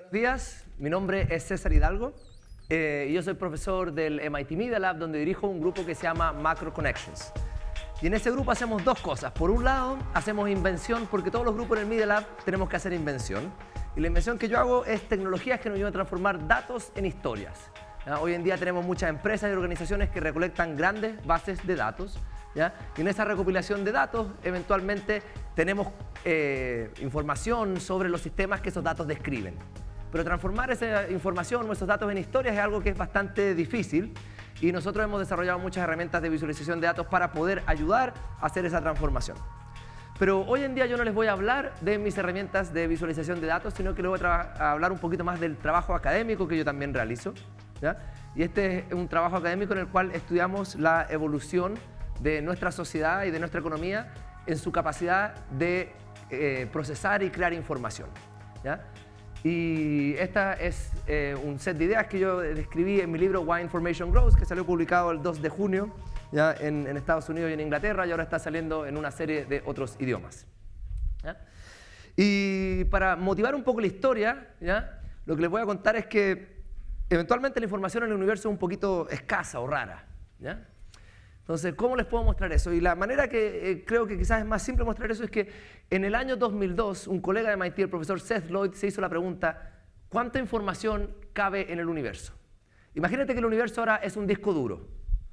Buenos días, mi nombre es César Hidalgo y yo soy profesor del MIT Media Lab, donde dirijo un grupo que se llama Macro Connections. Y en ese grupo hacemos dos cosas. Por un lado, hacemos invención, porque todos los grupos en el Media Lab tenemos que hacer invención. Y la invención que yo hago es tecnologías que nos ayudan a transformar datos en historias. ¿Ya? Hoy en día tenemos muchas empresas y organizaciones que recolectan grandes bases de datos. ¿Ya? Y en esa recopilación de datos, eventualmente tenemos información sobre los sistemas que esos datos describen. Pero transformar esa información o esos datos en historias es algo que es bastante difícil y nosotros hemos desarrollado muchas herramientas de visualización de datos para poder ayudar a hacer esa transformación. Pero hoy en día yo no les voy a hablar de mis herramientas de visualización de datos, sino que les voy a hablar un poquito más del trabajo académico que yo también realizo. ¿Ya? Y este es un trabajo académico en el cual estudiamos la evolución de nuestra sociedad y de nuestra economía en su capacidad de procesar y crear información. ¿Ya? Y esta es un set de ideas que yo describí en mi libro Why Information Grows, que salió publicado el 2 de junio ¿ya? En Estados Unidos y en Inglaterra, y ahora está saliendo en una serie de otros idiomas. ¿Ya? Y para motivar un poco la historia, ¿ya? Lo que les voy a contar es que eventualmente la información en el universo es un poquito escasa o rara. ¿Ya? Entonces, ¿cómo les puedo mostrar eso? Y la manera que creo que quizás es más simple mostrar eso es que en el año 2002, un colega de MIT, el profesor Seth Lloyd, se hizo la pregunta: ¿cuánta información cabe en el universo? Imagínate que el universo ahora es un disco duro.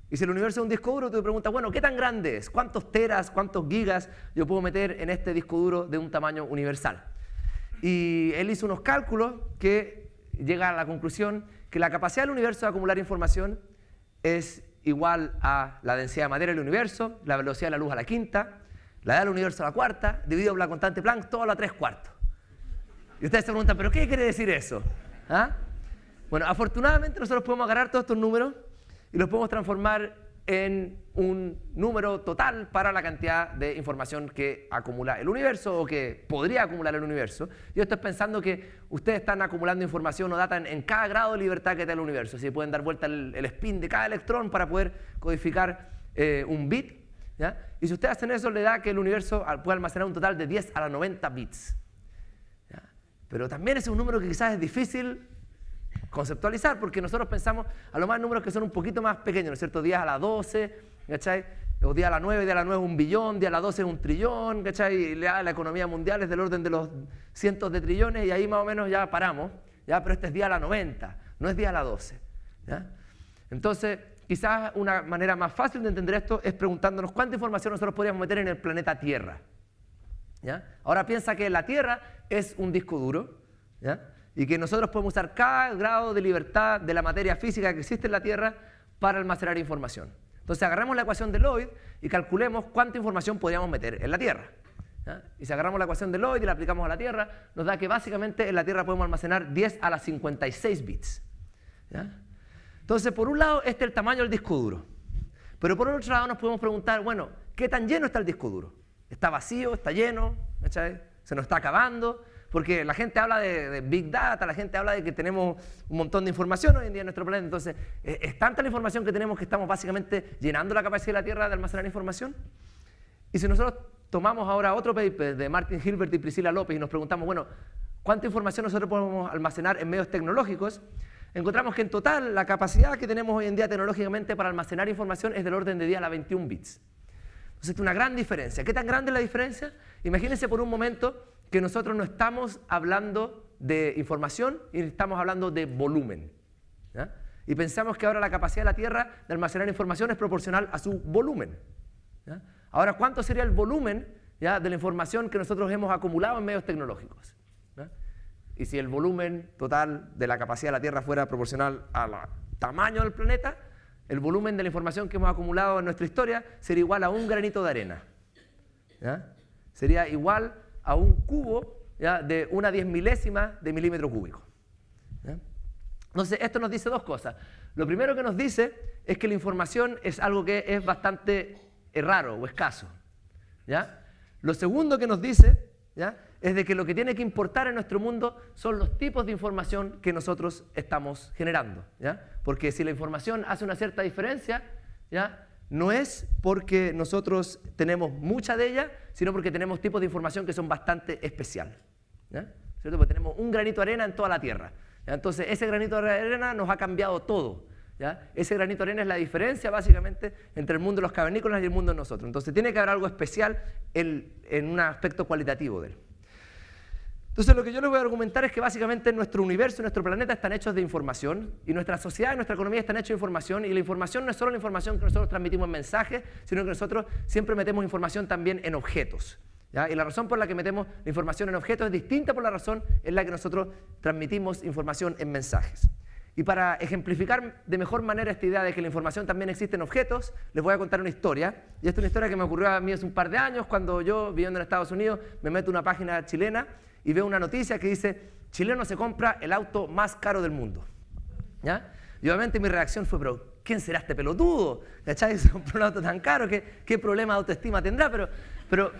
Y si el universo es un disco duro, tú te preguntas, bueno, ¿qué tan grande es? ¿Cuántos teras, cuántos gigas yo puedo meter en este disco duro de un tamaño universal? Y él hizo unos cálculos que llega a la conclusión que la capacidad del universo de acumular información es igual a la densidad de materia del universo, la velocidad de la luz a la quinta, la edad del universo a la cuarta, dividido por la constante Planck, todo a la 3/4. Y ustedes se preguntan, ¿pero qué quiere decir eso? ¿Ah? Bueno, afortunadamente nosotros podemos agarrar todos estos números y los podemos transformar en un número total para la cantidad de información que acumula el universo o que podría acumular el universo. Yo estoy pensando que ustedes están acumulando información o data en cada grado de libertad que tiene el universo. Si pueden dar vuelta el spin de cada electrón para poder codificar un bit. ¿Ya? Y si ustedes hacen eso, le da que el universo puede almacenar un total de 10 a la 90 bits. ¿Ya? Pero también es un número que quizás es difícil conceptualizar, porque nosotros pensamos a lo más números que son un poquito más pequeños, ¿no es cierto? 10 a la 12, ¿cachai? O 10 a la 9, 10 a la 9 es 1 billón, 10 a la 12 es 1 trillón, ¿cachai? Y la economía mundial es del orden de los cientos de trillones y ahí más o menos ya paramos, ¿ya? Pero este es 10 a la 90, no es 10 a la 12. ¿Ya? Entonces, quizás una manera más fácil de entender esto es preguntándonos cuánta información nosotros podríamos meter en el planeta Tierra. ¿Ya? Ahora piensa que la Tierra es un disco duro, ¿ya? Y que nosotros podemos usar cada grado de libertad de la materia física que existe en la Tierra para almacenar información. Entonces agarramos la ecuación de Lloyd y calculemos cuánta información podríamos meter en la Tierra. ¿Ya? Y si agarramos la ecuación de Lloyd y la aplicamos a la Tierra, nos da que básicamente en la Tierra podemos almacenar 10 a la 56 bits. ¿Ya? Entonces, por un lado, este es el tamaño del disco duro. Pero por otro lado nos podemos preguntar, bueno, ¿qué tan lleno está el disco duro? ¿Está vacío? ¿Está lleno? ¿Cachai? ¿Se nos está acabando? Porque la gente habla de Big Data, la gente habla de que tenemos un montón de información hoy en día en nuestro planeta. Entonces, es tanta la información que tenemos que estamos básicamente llenando la capacidad de la Tierra de almacenar información. Y si nosotros tomamos ahora otro paper de Martin Hilbert y Priscilla López y nos preguntamos, bueno, ¿cuánta información nosotros podemos almacenar en medios tecnológicos? Encontramos que en total la capacidad que tenemos hoy en día tecnológicamente para almacenar información es del orden de 10 a la 21 bits. Entonces, es una gran diferencia. ¿Qué tan grande es la diferencia? Imagínense por un momento que nosotros no estamos hablando de información y estamos hablando de volumen. ¿Ya? Y pensamos que ahora la capacidad de la Tierra de almacenar información es proporcional a su volumen. ¿Ya? Ahora, ¿cuánto sería el volumen ¿ya? de la información que nosotros hemos acumulado en medios tecnológicos? ¿Ya? Y si el volumen total de la capacidad de la Tierra fuera proporcional al tamaño del planeta, el volumen de la información que hemos acumulado en nuestra historia sería igual a un granito de arena. ¿Ya? Sería igual a un cubo ¿ya? de una 10.000ª de milímetro cúbico. ¿Ya? Entonces, esto nos dice dos cosas. Lo primero que nos dice es que la información es algo que es bastante raro o escaso. ¿Ya? Lo segundo que nos dice ¿ya? es de que lo que tiene que importar en nuestro mundo son los tipos de información que nosotros estamos generando. ¿Ya? Porque si la información hace una cierta diferencia, ¿ya? no es porque nosotros tenemos mucha de ella, sino porque tenemos tipos de información que son bastante especial. ¿Ya? ¿cierto? Porque tenemos un granito de arena en toda la Tierra. ¿Ya? Entonces, ese granito de arena nos ha cambiado todo. ¿Ya? Ese granito de arena es la diferencia, básicamente, entre el mundo de los cavernícolas y el mundo de nosotros. Entonces, tiene que haber algo especial en un aspecto cualitativo de él. Entonces, lo que yo les voy a argumentar es que básicamente nuestro universo y nuestro planeta están hechos de información, y nuestra sociedad y nuestra economía están hechos de información, y la información no es solo la información que nosotros transmitimos en mensajes, sino que nosotros siempre metemos información también en objetos. ¿Ya? Y la razón por la que metemos la información en objetos es distinta por la razón en la que nosotros transmitimos información en mensajes. Y para ejemplificar de mejor manera esta idea de que la información también existe en objetos, les voy a contar una historia. Y esta es una historia que me ocurrió a mí hace un par de años, cuando yo, viviendo en Estados Unidos, me meto en una página chilena y veo una noticia que dice: chileno se compra el auto más caro del mundo. ¿Ya? Y obviamente mi reacción fue: pero ¿quién será este pelotudo? ¿Cachai? Se compró un auto tan caro, ¿qué problema de autoestima tendrá? Pero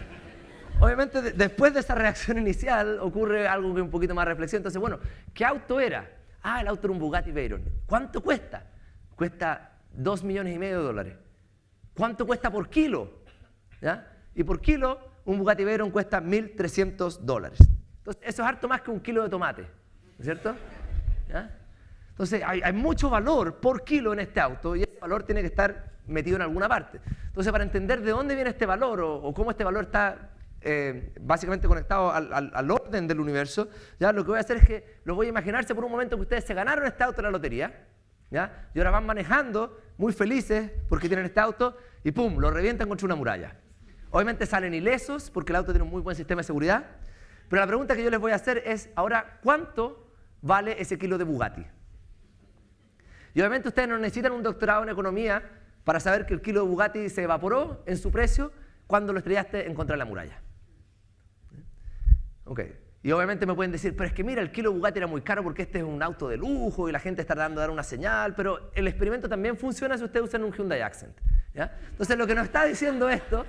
obviamente después de esa reacción inicial ocurre algo que es un poquito más reflexión. Entonces, bueno, ¿qué auto era? Ah, el auto era un Bugatti Veyron. ¿Cuánto cuesta? Cuesta $2,5 millones. ¿Cuánto cuesta por kilo? ¿Ya? Y por kilo, un Bugatti Veyron cuesta $1,300. Entonces, eso es harto más que un kilo de tomate, ¿no es cierto? ¿Ya? Entonces, hay mucho valor por kilo en este auto, y ese valor tiene que estar metido en alguna parte. Entonces, para entender de dónde viene este valor o cómo este valor está básicamente conectado al orden del universo, ¿ya? Lo que voy a hacer es que los voy a imaginarse por un momento que ustedes se ganaron este auto en la lotería, ¿ya? Y ahora van manejando muy felices porque tienen este auto y ¡pum!, lo revientan contra una muralla. Obviamente salen ilesos porque el auto tiene un muy buen sistema de seguridad, pero la pregunta que yo les voy a hacer es: ahora, ¿cuánto vale ese kilo de Bugatti? Y obviamente ustedes no necesitan un doctorado en economía para saber que el kilo de Bugatti se evaporó en su precio cuando lo estrellaste en contra de la muralla. Okay. Y obviamente me pueden decir: pero es que mira, el kilo de Bugatti era muy caro porque este es un auto de lujo y la gente está tratando de dar una señal, pero el experimento también funciona si ustedes usan un Hyundai Accent. ¿Ya? Entonces, lo que nos está diciendo esto,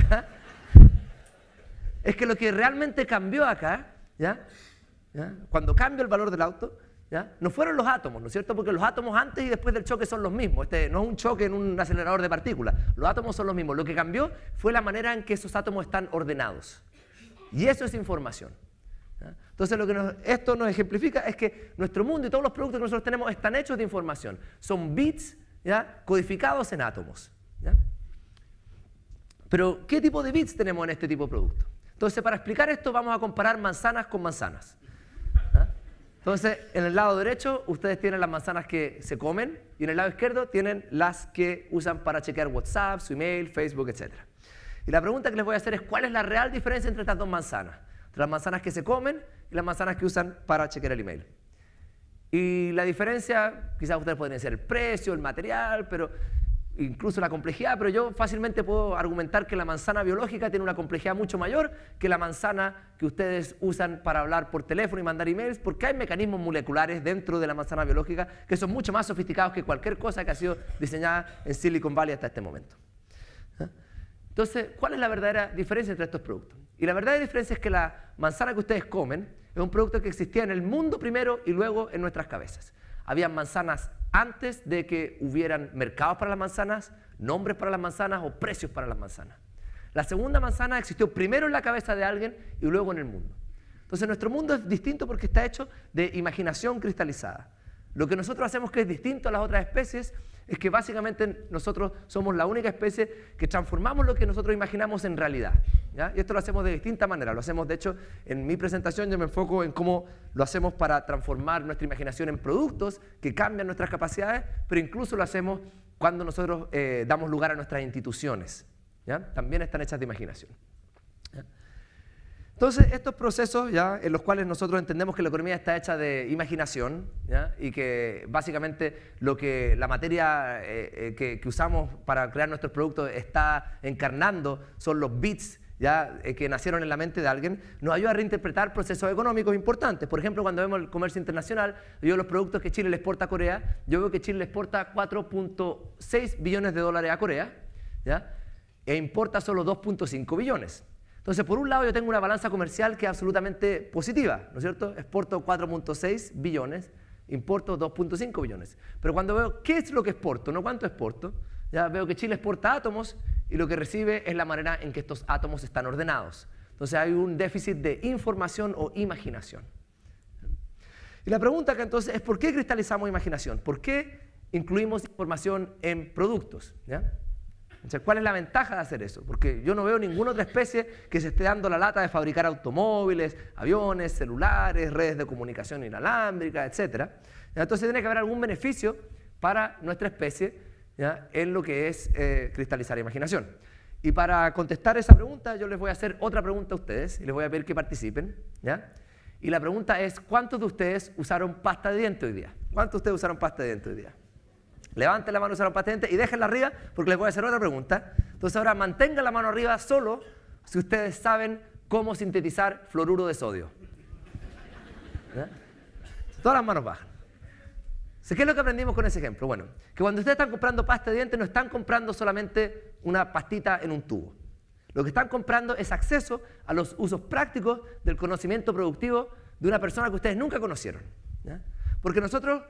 ¿ya?, es que lo que realmente cambió acá, ¿ya?, cuando cambia el valor del auto, ¿ya?, no fueron los átomos, ¿no es cierto? Porque los átomos antes y después del choque son los mismos. Este no es un choque en un acelerador de partículas. Los átomos son los mismos. Lo que cambió fue la manera en que esos átomos están ordenados. Y eso es información. ¿Ya? Entonces, lo que esto nos ejemplifica es que nuestro mundo y todos los productos que nosotros tenemos están hechos de información. Son bits, ¿ya?, codificados en átomos. ¿Ya? Pero, ¿qué tipo de bits tenemos en este tipo de producto? Entonces, para explicar esto, vamos a comparar manzanas con manzanas. ¿Ya? Entonces, en el lado derecho, ustedes tienen las manzanas que se comen, y en el lado izquierdo tienen las que usan para chequear WhatsApp, su email, Facebook, etc. Y la pregunta que les voy a hacer es: ¿cuál es la real diferencia entre estas dos manzanas? Entre las manzanas que se comen y las manzanas que usan para chequear el email. Y la diferencia, quizás ustedes podrían decir el precio, el material, pero incluso la complejidad, pero yo fácilmente puedo argumentar que la manzana biológica tiene una complejidad mucho mayor que la manzana que ustedes usan para hablar por teléfono y mandar emails, porque hay mecanismos moleculares dentro de la manzana biológica que son mucho más sofisticados que cualquier cosa que ha sido diseñada en Silicon Valley hasta este momento. Entonces, ¿cuál es la verdadera diferencia entre estos productos? Y la verdadera diferencia es que la manzana que ustedes comen es un producto que existía en el mundo primero y luego en nuestras cabezas. Habían manzanas antes de que hubieran mercados para las manzanas, nombres para las manzanas o precios para las manzanas. La segunda manzana existió primero en la cabeza de alguien y luego en el mundo. Entonces, nuestro mundo es distinto porque está hecho de imaginación cristalizada. Lo que nosotros hacemos que es distinto a las otras especies es que básicamente nosotros somos la única especie que transformamos lo que nosotros imaginamos en realidad. ¿Ya? Y esto lo hacemos de distintas maneras. Lo hacemos, de hecho, en mi presentación yo me enfoco en cómo lo hacemos para transformar nuestra imaginación en productos que cambian nuestras capacidades, pero incluso lo hacemos cuando nosotros damos lugar a nuestras instituciones. ¿Ya? También están hechas de imaginación. ¿Ya? Entonces, estos procesos, ¿ya?, en los cuales nosotros entendemos que la economía está hecha de imaginación, ¿ya?, y que básicamente la materia que usamos para crear nuestros productos está encarnando son los bits, ¿ya?, que nacieron en la mente de alguien, nos ayuda a reinterpretar procesos económicos importantes. Por ejemplo, cuando vemos el comercio internacional, yo veo los productos que Chile le exporta a Corea, yo veo que Chile le exporta $4.6 billones a Corea, ¿ya?, e importa solo 2.5 billones. Entonces, por un lado, yo tengo una balanza comercial que es absolutamente positiva, ¿no es cierto? Exporto 4.6 billones, importo 2.5 billones. Pero cuando veo qué es lo que exporto, no cuánto exporto, ya veo que Chile exporta átomos y lo que recibe es la manera en que estos átomos están ordenados. Entonces hay un déficit de información o imaginación. Y la pregunta acá entonces es ¿por qué cristalizamos imaginación? ¿Por qué incluimos información en productos? ¿Ya? O sea, ¿cuál es la ventaja de hacer eso? Porque yo no veo ninguna otra especie que se esté dando la lata de fabricar automóviles, aviones, celulares, redes de comunicación inalámbrica, etc. Entonces tiene que haber algún beneficio para nuestra especie, ¿ya?, en lo que es cristalizar imaginación. Y para contestar esa pregunta yo les voy a hacer otra pregunta a ustedes y les voy a pedir que participen, ¿ya? Y la pregunta es, ¿cuántos de ustedes usaron pasta de diente hoy día? ¿Cuántos de ustedes usaron pasta de diente hoy día? Levanten la mano, usaron pasta de diente y déjenla arriba porque les voy a hacer otra pregunta. Entonces ahora mantengan la mano arriba solo si ustedes saben cómo sintetizar fluoruro de sodio. ¿Ya? Todas las manos bajan. ¿Qué es lo que aprendimos con ese ejemplo? Bueno, que cuando ustedes están comprando pasta de dientes no están comprando solamente una pastita en un tubo. Lo que están comprando es acceso a los usos prácticos del conocimiento productivo de una persona que ustedes nunca conocieron, ¿ya? Porque nosotros,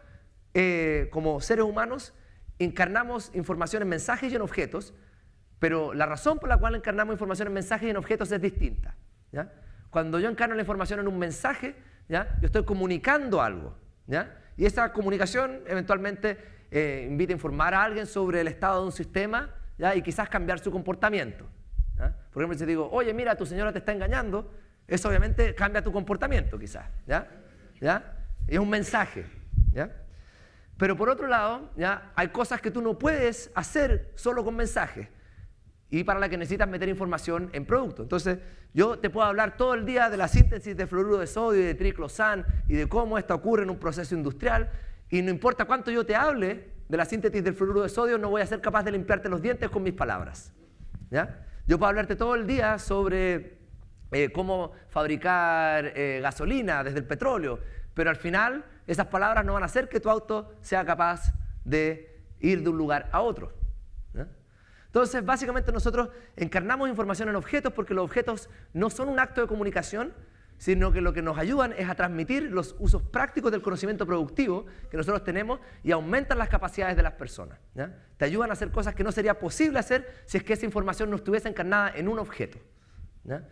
como seres humanos, encarnamos información en mensajes y en objetos, pero la razón por la cual encarnamos información en mensajes y en objetos es distinta, ¿ya? Cuando yo encarno la información en un mensaje, ¿ya?, yo estoy comunicando algo, ¿ya? Y esa comunicación eventualmente invita a informar a alguien sobre el estado de un sistema, ¿ya?, y quizás cambiar su comportamiento, ¿ya? Por ejemplo, si digo, oye, mira, tu señora te está engañando, eso obviamente cambia tu comportamiento quizás, ¿ya? ¿Ya? Y es un mensaje, ¿ya? Pero por otro lado, ¿ya?, hay cosas que tú no puedes hacer solo con mensajes y para las que necesitas meter información en producto. Entonces, yo te puedo hablar todo el día de la síntesis de fluoruro de sodio y de triclosan y de cómo esto ocurre en un proceso industrial, y no importa cuánto yo te hable de la síntesis del fluoruro de sodio, no voy a ser capaz de limpiarte los dientes con mis palabras, ¿ya? Yo puedo hablarte todo el día sobre cómo fabricar gasolina desde el petróleo, pero al final esas palabras no van a hacer que tu auto sea capaz de ir de un lugar a otro, ¿ya? Entonces, básicamente nosotros encarnamos información en objetos porque los objetos no son un acto de comunicación, sino que lo que nos ayudan es a transmitir los usos prácticos del conocimiento productivo que nosotros tenemos y aumentan las capacidades de las personas, ¿ya? Te ayudan a hacer cosas que no sería posible hacer si es que esa información no estuviese encarnada en un objeto, ¿ya?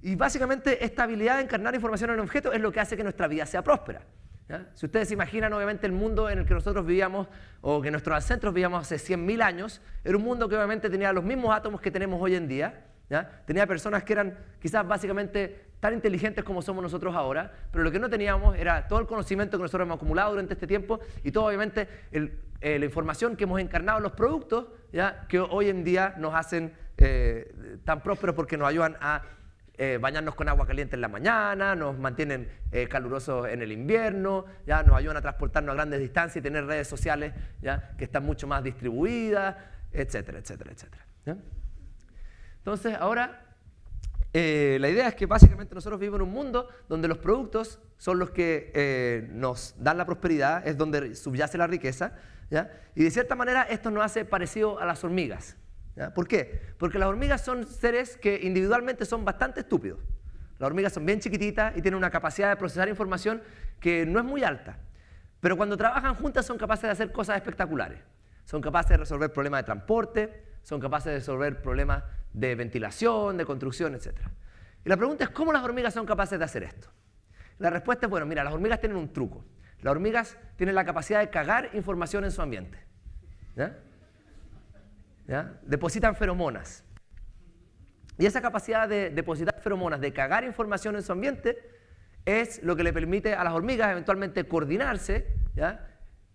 Y básicamente esta habilidad de encarnar información en objetos es lo que hace que nuestra vida sea próspera, ¿ya? Si ustedes se imaginan, obviamente, el mundo en el que nosotros vivíamos o que nuestros ancestros vivíamos hace 100.000 años, era un mundo que obviamente tenía los mismos átomos que tenemos hoy en día, ¿ya? Tenía personas que eran quizás básicamente tan inteligentes como somos nosotros ahora, pero lo que no teníamos era todo el conocimiento que nosotros hemos acumulado durante este tiempo y todo obviamente la información que hemos encarnado en los productos, ¿ya?, que hoy en día nos hacen tan prósperos porque nos ayudan a bañarnos con agua caliente en la mañana, nos mantienen calurosos en el invierno, ¿ya?, nos ayudan a transportarnos a grandes distancias y tener redes sociales, ¿ya?, que están mucho más distribuidas, etcétera, etcétera, etcétera, ¿ya? Entonces, ahora, la idea es que básicamente nosotros vivimos en un mundo donde los productos son los que nos dan la prosperidad, es donde subyace la riqueza, ¿ya? Y de cierta manera esto nos hace parecido a las hormigas, ¿ya? ¿Por qué? Porque las hormigas son seres que individualmente son bastante estúpidos. Las hormigas son bien chiquititas y tienen una capacidad de procesar información que no es muy alta, pero cuando trabajan juntas son capaces de hacer cosas espectaculares. Son capaces de resolver problemas de transporte, son capaces de resolver problemas de ventilación, de construcción, etc. Y la pregunta es, ¿cómo las hormigas son capaces de hacer esto? La respuesta es, bueno, mira, las hormigas tienen un truco. Las hormigas tienen la capacidad de cagar información en su ambiente, ¿ya? ¿Ya? Depositan feromonas. Y esa capacidad de depositar feromonas, de cagar información en su ambiente, es lo que le permite a las hormigas eventualmente coordinarse, ¿ya?,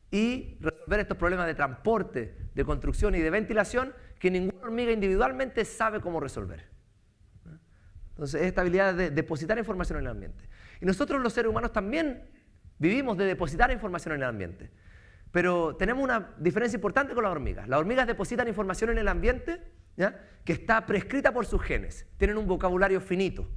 y resolver estos problemas de transporte, de construcción y de ventilación que ninguna hormiga individualmente sabe cómo resolver. Entonces, esta habilidad de depositar información en el ambiente. Y nosotros los seres humanos también vivimos de depositar información en el ambiente. Pero tenemos una diferencia importante con las hormigas. Las hormigas depositan información en el ambiente, ¿ya?, que está prescrita por sus genes. Tienen un vocabulario finito,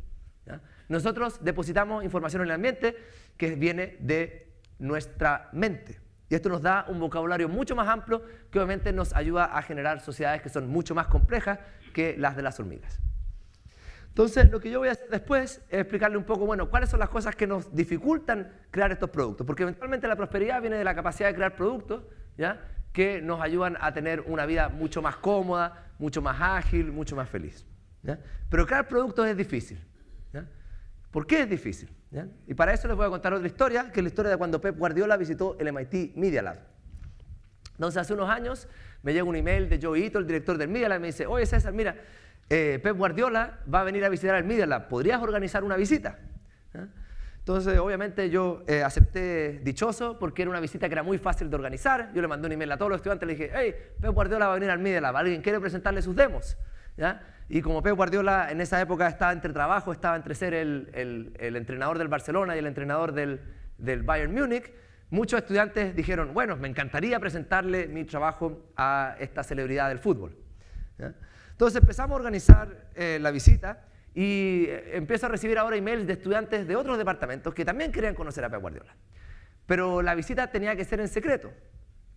¿ya? Nosotros depositamos información en el ambiente que viene de nuestra mente. Y esto nos da un vocabulario mucho más amplio que obviamente nos ayuda a generar sociedades que son mucho más complejas que las de las hormigas. Entonces, lo que yo voy a hacer después es explicarle un poco, bueno, cuáles son las cosas que nos dificultan crear estos productos. Porque eventualmente la prosperidad viene de la capacidad de crear productos, ¿ya?, que nos ayudan a tener una vida mucho más cómoda, mucho más ágil, mucho más feliz, ¿ya? Pero crear productos es difícil, ¿Por qué es difícil? ¿Ya? Y para eso les voy a contar otra historia, que es la historia de cuando Pep Guardiola visitó el MIT Media Lab. Entonces, hace unos años me llega un email de Joe Ito, el director del Media Lab, y me dice, oye César, mira, Pep Guardiola va a venir a visitar el Media Lab, ¿podrías organizar una visita? ¿Ya? Entonces, obviamente, yo acepté dichoso porque era una visita que era muy fácil de organizar. Yo le mandé un email a todos los estudiantes, le dije, hey, Pep Guardiola va a venir al Media Lab, ¿alguien quiere presentarle sus demos? ¿Ya? Y como Pep Guardiola en esa época estaba entre trabajo, estaba entre ser el entrenador del Barcelona y el entrenador del Bayern Múnich, muchos estudiantes dijeron, bueno, me encantaría presentarle mi trabajo a esta celebridad del fútbol. ¿Ya? Entonces empezamos a organizar la visita y empiezo a recibir ahora emails de estudiantes de otros departamentos que también querían conocer a Pep Guardiola. Pero la visita tenía que ser en secreto,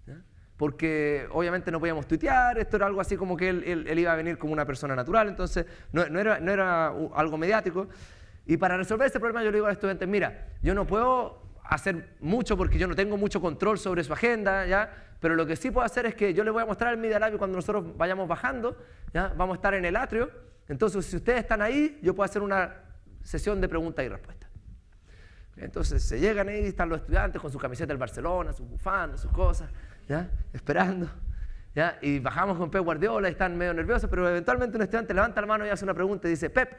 ¿ya? Porque obviamente no podíamos tuitear, esto era algo así como que él iba a venir como una persona natural, entonces no era algo mediático. Y para resolver este problema yo le digo a los estudiantes, mira, yo no puedo hacer mucho porque yo no tengo mucho control sobre su agenda, ¿ya? Pero lo que sí puedo hacer es que yo les voy a mostrar el Media Lab y cuando nosotros vayamos bajando, ¿ya? Vamos a estar en el atrio, entonces si ustedes están ahí, yo puedo hacer una sesión de preguntas y respuestas. Entonces se llegan ahí, están los estudiantes con su camiseta del Barcelona, sus bufandas, sus cosas, ¿ya? Esperando, ¿ya? Y bajamos con Pep Guardiola y están medio nerviosos, pero eventualmente un estudiante levanta la mano y hace una pregunta y dice, Pep,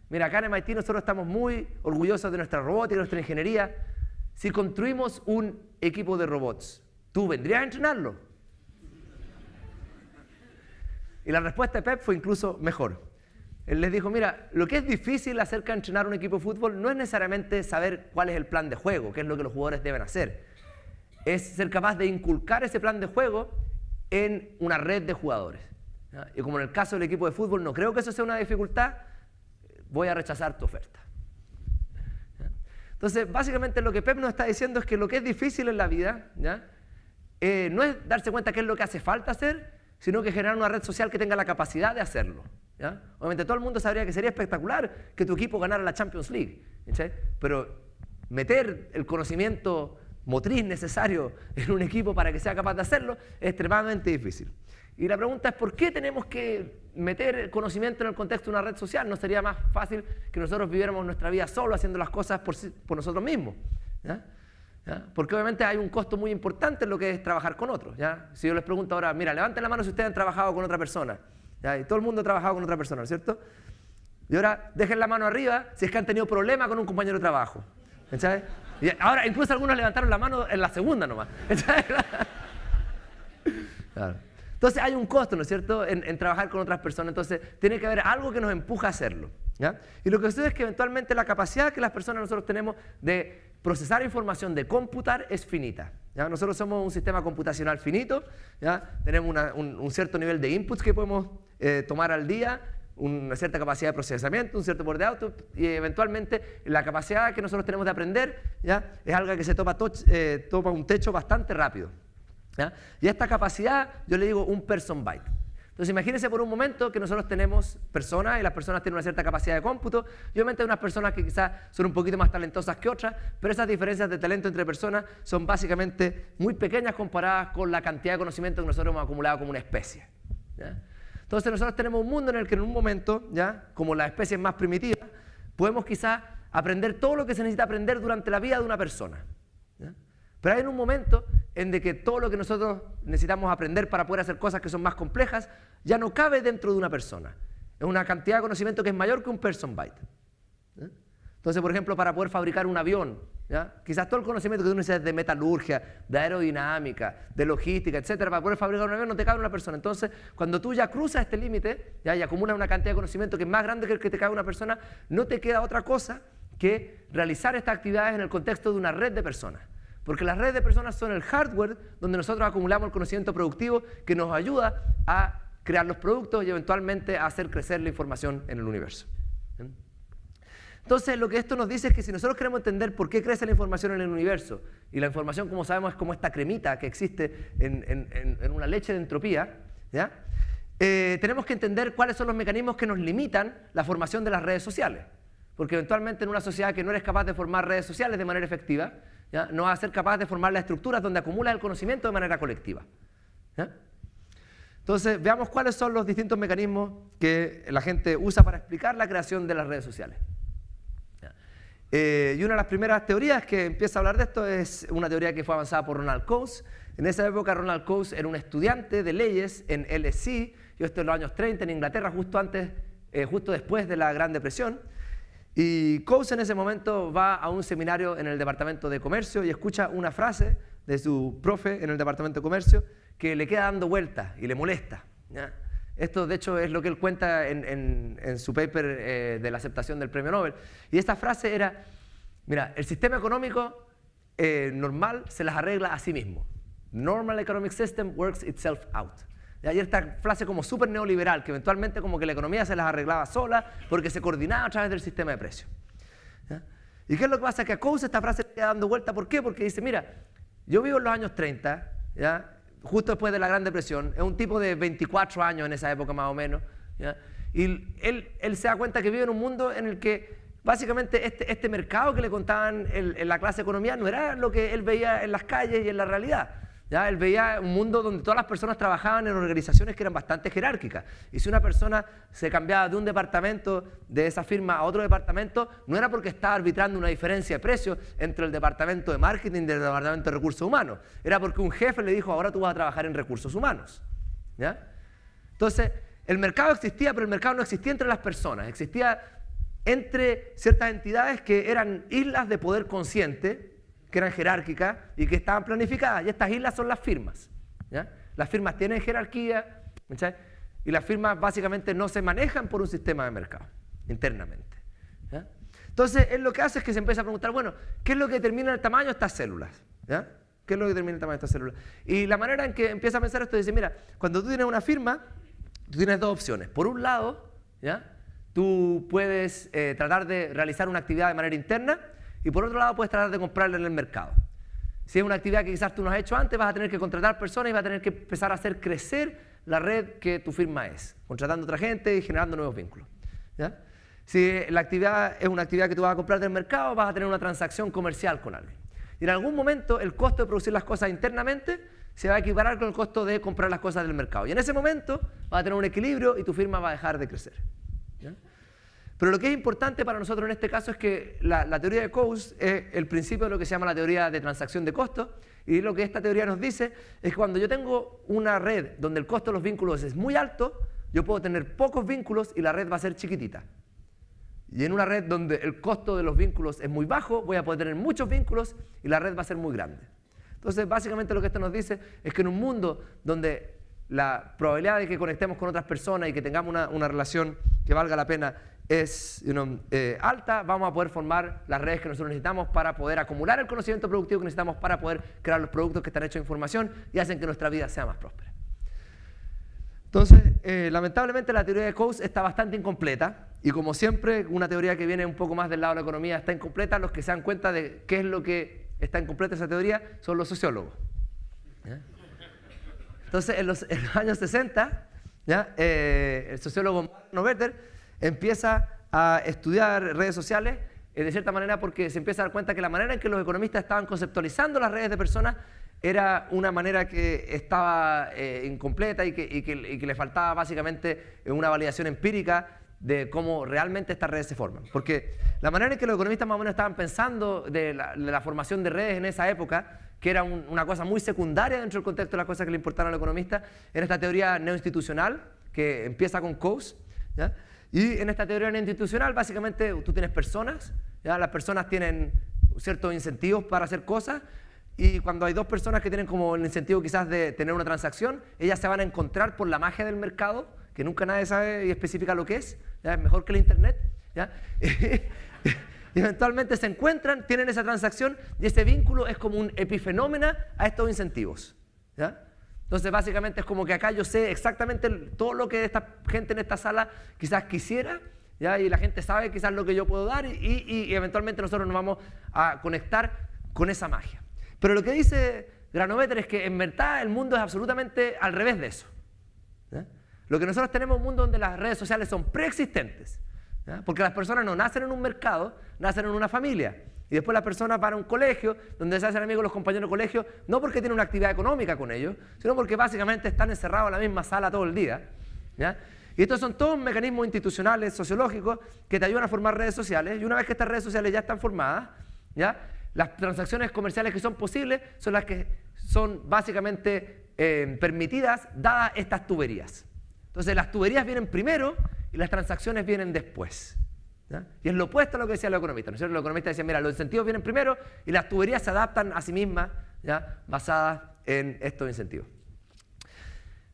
mira, acá en MIT nosotros estamos muy orgullosos de nuestra robótica, de nuestra ingeniería. Si construimos un equipo de robots, ¿tú vendrías a entrenarlo? Y la respuesta de Pep fue incluso mejor. Él les dijo, mira, lo que es difícil acerca de entrenar un equipo de fútbol no es necesariamente saber cuál es el plan de juego, qué es lo que los jugadores deben hacer. Es ser capaz de inculcar ese plan de juego en una red de jugadores. ¿Ya? Y como en el caso del equipo de fútbol no creo que eso sea una dificultad, voy a rechazar tu oferta. ¿Ya? Entonces, básicamente lo que Pep nos está diciendo es que lo que es difícil en la vida, ¿ya? No es darse cuenta qué es lo que hace falta hacer, sino que generar una red social que tenga la capacidad de hacerlo. ¿Ya? Obviamente todo el mundo sabría que sería espectacular que tu equipo ganara la Champions League, ¿sí? Pero meter el conocimiento motriz necesario en un equipo para que sea capaz de hacerlo es extremadamente difícil. Y la pregunta es, ¿por qué tenemos que meter el conocimiento en el contexto de una red social? ¿No sería más fácil que nosotros viviéramos nuestra vida solo haciendo las cosas por nosotros mismos? ¿Ya? ¿Ya? Porque obviamente hay un costo muy importante en lo que es trabajar con otros. ¿Ya? Si yo les pregunto ahora, mira, levanten la mano si ustedes han trabajado con otra persona. ¿Ya? Y todo el mundo ha trabajado con otra persona, ¿no es cierto? Y ahora dejen la mano arriba si es que han tenido problemas con un compañero de trabajo. ¿Sabes? Y ahora incluso algunos levantaron la mano en la segunda nomás. Claro. Entonces hay un costo, ¿no es cierto?, en trabajar con otras personas. Entonces tiene que haber algo que nos empuja a hacerlo. ¿Ya? Y lo que sucede es que eventualmente la capacidad que las personas nosotros tenemos de procesar información, de computar, es finita. ¿Ya? Nosotros somos un sistema computacional finito, ¿ya? Tenemos un cierto nivel de inputs que podemos tomar al día, una cierta capacidad de procesamiento, un cierto poder de output, y eventualmente la capacidad que nosotros tenemos de aprender, ¿ya? Es algo que se toma un techo bastante rápido. ¿Ya? Y a esta capacidad yo le digo un person byte. Entonces imagínense por un momento que nosotros tenemos personas y las personas tienen una cierta capacidad de cómputo y obviamente hay unas personas que quizás son un poquito más talentosas que otras, pero esas diferencias de talento entre personas son básicamente muy pequeñas comparadas con la cantidad de conocimiento que nosotros hemos acumulado como una especie. ¿Ya? Entonces nosotros tenemos un mundo en el que en un momento, ¿ya?, como las especies más primitivas, podemos quizás aprender todo lo que se necesita aprender durante la vida de una persona. ¿Ya? Pero hay un momento en de que todo lo que nosotros necesitamos aprender para poder hacer cosas que son más complejas ya no cabe dentro de una persona. Es una cantidad de conocimiento que es mayor que un person byte. ¿Ya? Entonces, por ejemplo, para poder fabricar un avión, ¿ya?, quizás todo el conocimiento que tú necesitas de metalurgia, de aerodinámica, de logística, etcétera, para poder fabricar un avión no te cabe una persona. Entonces, cuando tú ya cruzas este límite, ¿ya?, y acumulas una cantidad de conocimiento que es más grande que el que te cabe una persona, no te queda otra cosa que realizar estas actividades en el contexto de una red de personas. Porque las redes de personas son el hardware donde nosotros acumulamos el conocimiento productivo que nos ayuda a crear los productos y eventualmente a hacer crecer la información en el universo. ¿Sí? Entonces, lo que esto nos dice es que si nosotros queremos entender por qué crece la información en el universo, y la información, como sabemos, es como esta cremita que existe en una leche de entropía, ¿ya?, tenemos que entender cuáles son los mecanismos que nos limitan la formación de las redes sociales. Porque eventualmente en una sociedad que no eres capaz de formar redes sociales de manera efectiva, ¿ya?, no vas a ser capaz de formar las estructuras donde acumulas el conocimiento de manera colectiva. ¿Ya? Entonces, veamos cuáles son los distintos mecanismos que la gente usa para explicar la creación de las redes sociales. ¿Ya? Y una de las primeras teorías que empieza a hablar de esto es una teoría que fue avanzada por Ronald Coase. En esa época Ronald Coase era un estudiante de leyes en LSE, y esto en los años 30 en Inglaterra, justo después de la Gran Depresión. Y Coase en ese momento va a un seminario en el Departamento de Comercio y escucha una frase de su profe en el Departamento de Comercio que le queda dando vueltas y le molesta, ¿ya? Esto, de hecho, es lo que él cuenta en su paper de la aceptación del premio Nobel. Y esta frase era, mira, el sistema económico normal se las arregla a sí mismo. Normal economic system works itself out. Y esta frase como súper neoliberal, que eventualmente como que la economía se las arreglaba sola porque se coordinaba a través del sistema de precios. ¿Ya? ¿Y qué es lo que pasa? Que a Coase esta frase le queda dando vuelta. ¿Por qué? Porque dice, mira, yo vivo en los años 30, ¿ya? Justo después de la Gran Depresión, es un tipo de 24 años en esa época más o menos, ¿ya? Y él se da cuenta que vive en un mundo en el que básicamente este mercado que le contaban en la clase de economía no era lo que él veía en las calles y en la realidad, ¿ya? Él veía un mundo donde todas las personas trabajaban en organizaciones que eran bastante jerárquicas, y si una persona se cambiaba de un departamento de esa firma a otro departamento, no era porque estaba arbitrando una diferencia de precios entre el departamento de marketing y el departamento de recursos humanos, era porque un jefe le dijo, ahora tú vas a trabajar en recursos humanos, ¿ya? Entonces, el mercado existía, pero el mercado no existía entre las personas, existía entre ciertas entidades que eran islas de poder consciente, que eran jerárquicas y que estaban planificadas, y estas islas son las firmas, ¿ya? Las firmas tienen jerarquía, ¿sí? Y las firmas básicamente no se manejan por un sistema de mercado internamente, ¿ya? Entonces él lo que hace es que se empieza a preguntar, bueno, ¿qué es lo que determina el tamaño de estas células? ¿Ya? ¿Qué es lo que determina el tamaño de estas células? Y la manera en que empieza a pensar esto dice, mira, cuando tú tienes una firma, tú tienes dos opciones. Por un lado, ¿ya? Tú puedes tratar de realizar una actividad de manera interna, y por otro lado puedes tratar de comprarla en el mercado. Si es una actividad que quizás tú no has hecho antes, vas a tener que contratar personas y vas a tener que empezar a hacer crecer la red que tu firma es, contratando a otra gente y generando nuevos vínculos, ¿ya? Si la actividad es una actividad que tú vas a comprar del mercado, vas a tener una transacción comercial con alguien. Y en algún momento el costo de producir las cosas internamente se va a equiparar con el costo de comprar las cosas del mercado. Y en ese momento vas a tener un equilibrio y tu firma va a dejar de crecer, ¿ya? Pero lo que es importante para nosotros en este caso es que la teoría de Coase es el principio de lo que se llama la teoría de transacción de costos, y lo que esta teoría nos dice es que cuando yo tengo una red donde el costo de los vínculos es muy alto, yo puedo tener pocos vínculos y la red va a ser chiquitita. Y en una red donde el costo de los vínculos es muy bajo, voy a poder tener muchos vínculos y la red va a ser muy grande. Entonces, básicamente lo que esto nos dice es que en un mundo donde la probabilidad de que conectemos con otras personas y que tengamos una relación que valga la pena es alta, vamos a poder formar las redes que nosotros necesitamos para poder acumular el conocimiento productivo que necesitamos para poder crear los productos que están hechos de información y hacen que nuestra vida sea más próspera. Entonces, lamentablemente la teoría de Coase está bastante incompleta, y como siempre, una teoría que viene un poco más del lado de la economía está incompleta. Los que se dan cuenta de qué es lo que está incompleta esa teoría son los sociólogos, ¿ya? Entonces, en los años 60, ¿ya? El sociólogo Novetter empieza a estudiar redes sociales de cierta manera porque se empieza a dar cuenta que la manera en que los economistas estaban conceptualizando las redes de personas era una manera que estaba incompleta y que le faltaba básicamente una validación empírica de cómo realmente estas redes se forman. Porque la manera en que los economistas más o menos estaban pensando de la formación de redes en esa época, que era una cosa muy secundaria dentro del contexto de las cosas que le importaron a los economistas, era esta teoría neoinstitucional que empieza con Coase, ¿ya? Y en esta teoría neoinstitucional básicamente tú tienes personas, ¿ya? Las personas tienen ciertos incentivos para hacer cosas, y cuando hay dos personas que tienen como el incentivo quizás de tener una transacción, ellas se van a encontrar por la magia del mercado, que nunca nadie sabe y especifica lo que es, ¿ya? Es mejor que el internet, ¿ya? Y eventualmente se encuentran, tienen esa transacción, y ese vínculo es como un epifenómeno a estos incentivos, ¿ya? Entonces básicamente es como que acá yo sé exactamente todo lo que esta gente en esta sala quizás quisiera, ¿ya? Y la gente sabe quizás lo que yo puedo dar, y eventualmente nosotros nos vamos a conectar con esa magia. Pero lo que dice Granovetter es que en verdad el mundo es absolutamente al revés de eso, ¿ya? Lo que nosotros tenemos es un mundo donde las redes sociales son preexistentes, ¿ya? Porque las personas no nacen en un mercado, nacen en una familia. Y después las personas van a un colegio donde se hacen amigos los compañeros de colegio, no porque tienen una actividad económica con ellos, sino porque básicamente están encerrados en la misma sala todo el día, ¿ya? Y estos son todos mecanismos institucionales, sociológicos, que te ayudan a formar redes sociales. Y una vez que estas redes sociales ya están formadas, ¿ya? Las transacciones comerciales que son posibles son las que son básicamente permitidas dadas estas tuberías. Entonces las tuberías vienen primero y las transacciones vienen después, ¿ya? Y es lo opuesto a lo que decían los economistas, ¿no es cierto? Los economistas decían, mira, los incentivos vienen primero y las tuberías se adaptan a sí mismas, ¿ya? Basadas en estos incentivos.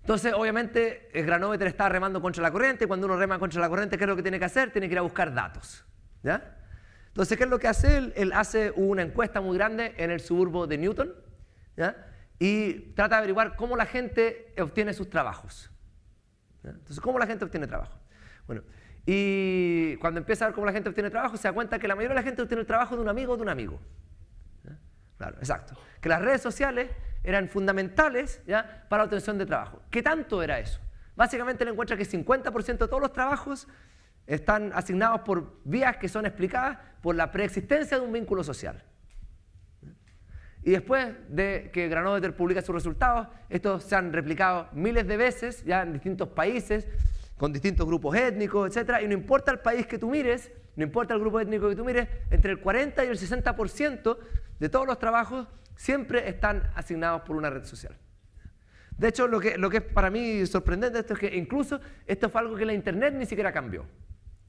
Entonces, obviamente, el Granovetter está remando contra la corriente. Cuando uno rema contra la corriente, ¿qué es lo que tiene que hacer? Tiene que ir a buscar datos, ¿ya? Entonces, ¿qué es lo que hace él? Él hace una encuesta muy grande en el suburbio de Newton, ¿ya? Y trata de averiguar cómo la gente obtiene sus trabajos, ¿ya? Entonces, ¿cómo la gente obtiene trabajo? Bueno, y cuando empieza a ver cómo la gente obtiene trabajo, se da cuenta que la mayoría de la gente obtiene el trabajo de un amigo o de un amigo, ¿ya? Claro, exacto. Que las redes sociales eran fundamentales, ¿ya? Para la obtención de trabajo. ¿Qué tanto era eso? Básicamente él encuentra que 50% de todos los trabajos están asignados por vías que son explicadas por la preexistencia de un vínculo social. Y después de que Granovetter publica sus resultados, estos se han replicado miles de veces, ya en distintos países, con distintos grupos étnicos, etc. Y no importa el país que tú mires, no importa el grupo étnico que tú mires, entre el 40 y el 60% de todos los trabajos siempre están asignados por una red social. De hecho, lo que es para mí sorprendente esto es que incluso esto fue algo que la Internet ni siquiera cambió,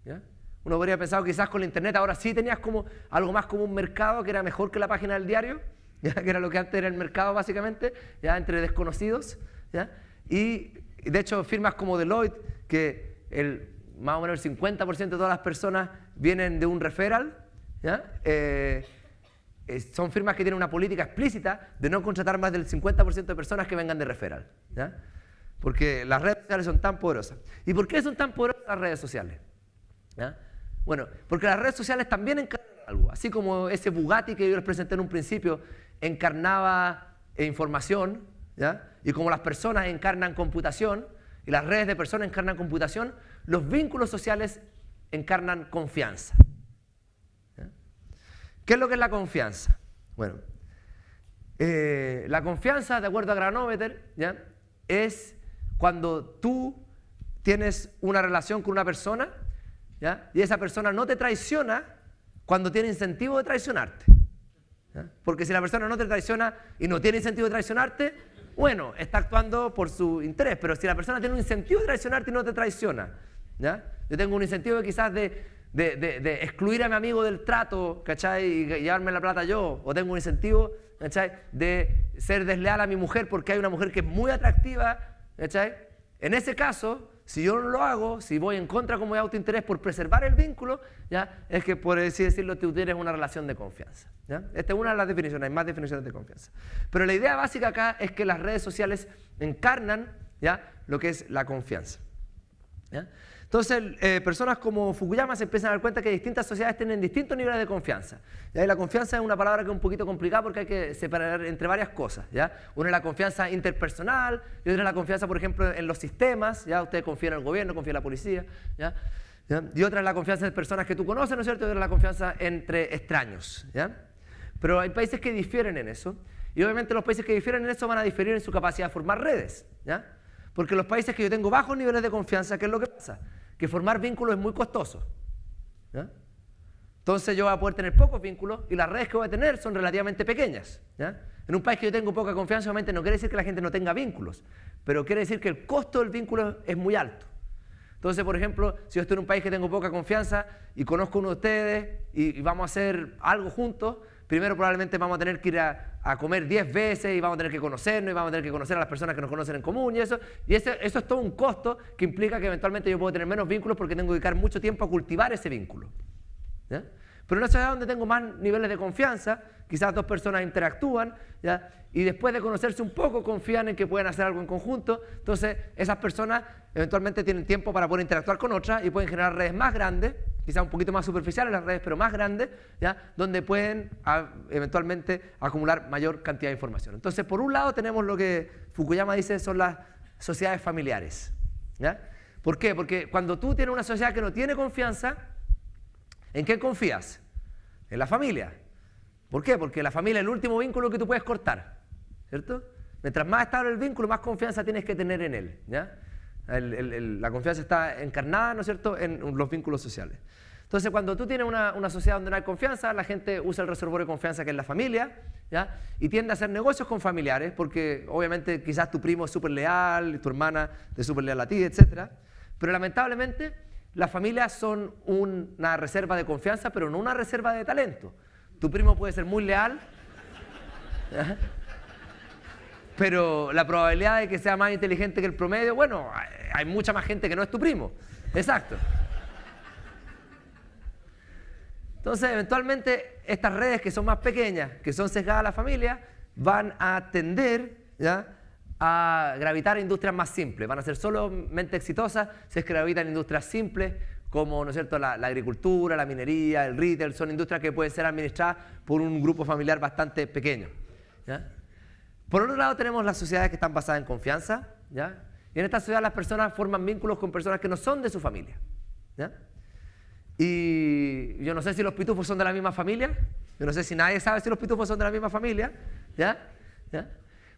¿ya? Uno podría pensar que quizás con la Internet ahora sí tenías como algo más como un mercado que era mejor que la página del diario, ¿ya? Que era lo que antes era el mercado básicamente, ya entre desconocidos, ¿ya? Y de hecho firmas como Deloitte, que más o menos el 50% de todas las personas vienen de un referral, ¿ya? Son firmas que tienen una política explícita de no contratar más del 50% de personas que vengan de referral, ¿ya? Porque las redes sociales son tan poderosas. ¿Y por qué son tan poderosas las redes sociales? ¿Ya? Bueno, porque las redes sociales también encarnan algo. Así como ese Bugatti que yo les presenté en un principio encarnaba información, ¿ya? Y como las personas encarnan computación y las redes de personas encarnan computación, los vínculos sociales encarnan confianza. ¿Qué es lo que es la confianza? Bueno, la confianza, de acuerdo a Granovetter, ¿ya? Es cuando tú tienes una relación con una persona, ¿ya? Y esa persona no te traiciona cuando tiene incentivo de traicionarte, ¿ya? Porque si la persona no te traiciona y no tiene incentivo de traicionarte, bueno, está actuando por su interés, pero si la persona tiene un incentivo de traicionarte y no te traiciona, ¿ya? Yo tengo un incentivo quizás de excluir a mi amigo del trato, ¿cachai? Y llevarme la plata yo, o tengo un incentivo, ¿cachai? De ser desleal a mi mujer porque hay una mujer que es muy atractiva, ¿cachai? En ese caso, si yo no lo hago, si voy en contra como de autointerés por preservar el vínculo, ¿ya? Es que, por así decirlo, tú tienes una relación de confianza, ¿ya? Esta es una de las definiciones, hay más definiciones de confianza. Pero la idea básica acá es que las redes sociales encarnan, ¿ya? Lo que es la confianza, ¿ya? Entonces, personas como Fukuyama se empiezan a dar cuenta que distintas sociedades tienen distintos niveles de confianza, ¿ya? Y la confianza es una palabra que es un poquito complicada porque hay que separar entre varias cosas, ¿ya? Una es la confianza interpersonal y otra es la confianza, por ejemplo, en los sistemas, ¿ya? Usted confía en el gobierno, confía en la policía, ¿ya? ¿Ya? Y otra es la confianza en personas que tú conoces, ¿no es cierto? Y otra es la confianza entre extraños, ¿ya? Pero hay países que difieren en eso y obviamente los países que difieren en eso van a diferir en su capacidad de formar redes, ¿ya? Porque los países que yo tengo bajos niveles de confianza, ¿qué es lo que pasa? Que formar vínculos es muy costoso, ¿ya? Entonces yo voy a poder tener pocos vínculos y las redes que voy a tener son relativamente pequeñas, ¿ya? En un país que yo tengo poca confianza, obviamente no quiere decir que la gente no tenga vínculos, pero quiere decir que el costo del vínculo es muy alto. Entonces, por ejemplo, si yo estoy en un país que tengo poca confianza y conozco a uno de ustedes y vamos a hacer algo juntos, primero probablemente vamos a tener que ir a comer 10 veces y vamos a tener que conocernos y vamos a tener que conocer a las personas que nos conocen en común y eso es todo un costo que implica que eventualmente yo puedo tener menos vínculos porque tengo que dedicar mucho tiempo a cultivar ese vínculo, ¿ya? Pero en una sociedad donde tengo más niveles de confianza, quizás dos personas interactúan, ¿ya? Y después de conocerse un poco confían en que pueden hacer algo en conjunto, entonces esas personas eventualmente tienen tiempo para poder interactuar con otras y pueden generar redes más grandes, quizás un poquito más superficiales las redes, pero más grandes, ¿ya? Donde pueden eventualmente acumular mayor cantidad de información. Entonces, por un lado tenemos lo que Fukuyama dice son las sociedades familiares, ¿ya? ¿Por qué? Porque cuando tú tienes una sociedad que no tiene confianza, ¿en qué confías? En la familia. ¿Por qué? Porque la familia es el último vínculo que tú puedes cortar, ¿cierto? Mientras más estable el vínculo, más confianza tienes que tener en él, ¿ya? La confianza está encarnada, ¿no es cierto?, en los vínculos sociales. Entonces, cuando tú tienes una sociedad donde no hay confianza, la gente usa el reservorio de confianza que es la familia, ¿ya? Y tiende a hacer negocios con familiares, porque obviamente quizás tu primo es súper leal, tu hermana es súper leal a ti, etc. Pero lamentablemente, las familias son una reserva de confianza, pero no una reserva de talento. Tu primo puede ser muy leal, ¿ya? Pero la probabilidad de que sea más inteligente que el promedio, bueno, hay mucha más gente que no es tu primo. Exacto. Entonces, eventualmente, estas redes que son más pequeñas, que son sesgadas a la familia, van a tender, ¿ya?, a gravitar a industrias más simples. Van a ser solamente exitosas si es que gravitan industrias simples, como, ¿no es cierto?, la agricultura, la minería, el retail. Son industrias que pueden ser administradas por un grupo familiar bastante pequeño, ¿ya? Por otro lado, tenemos las sociedades que están basadas en confianza, ¿ya? Y en esta sociedad las personas forman vínculos con personas que no son de su familia, ¿ya? Y yo no sé si los pitufos son de la misma familia, yo no sé si nadie sabe si los pitufos son de la misma familia, ¿ya? ¿Ya?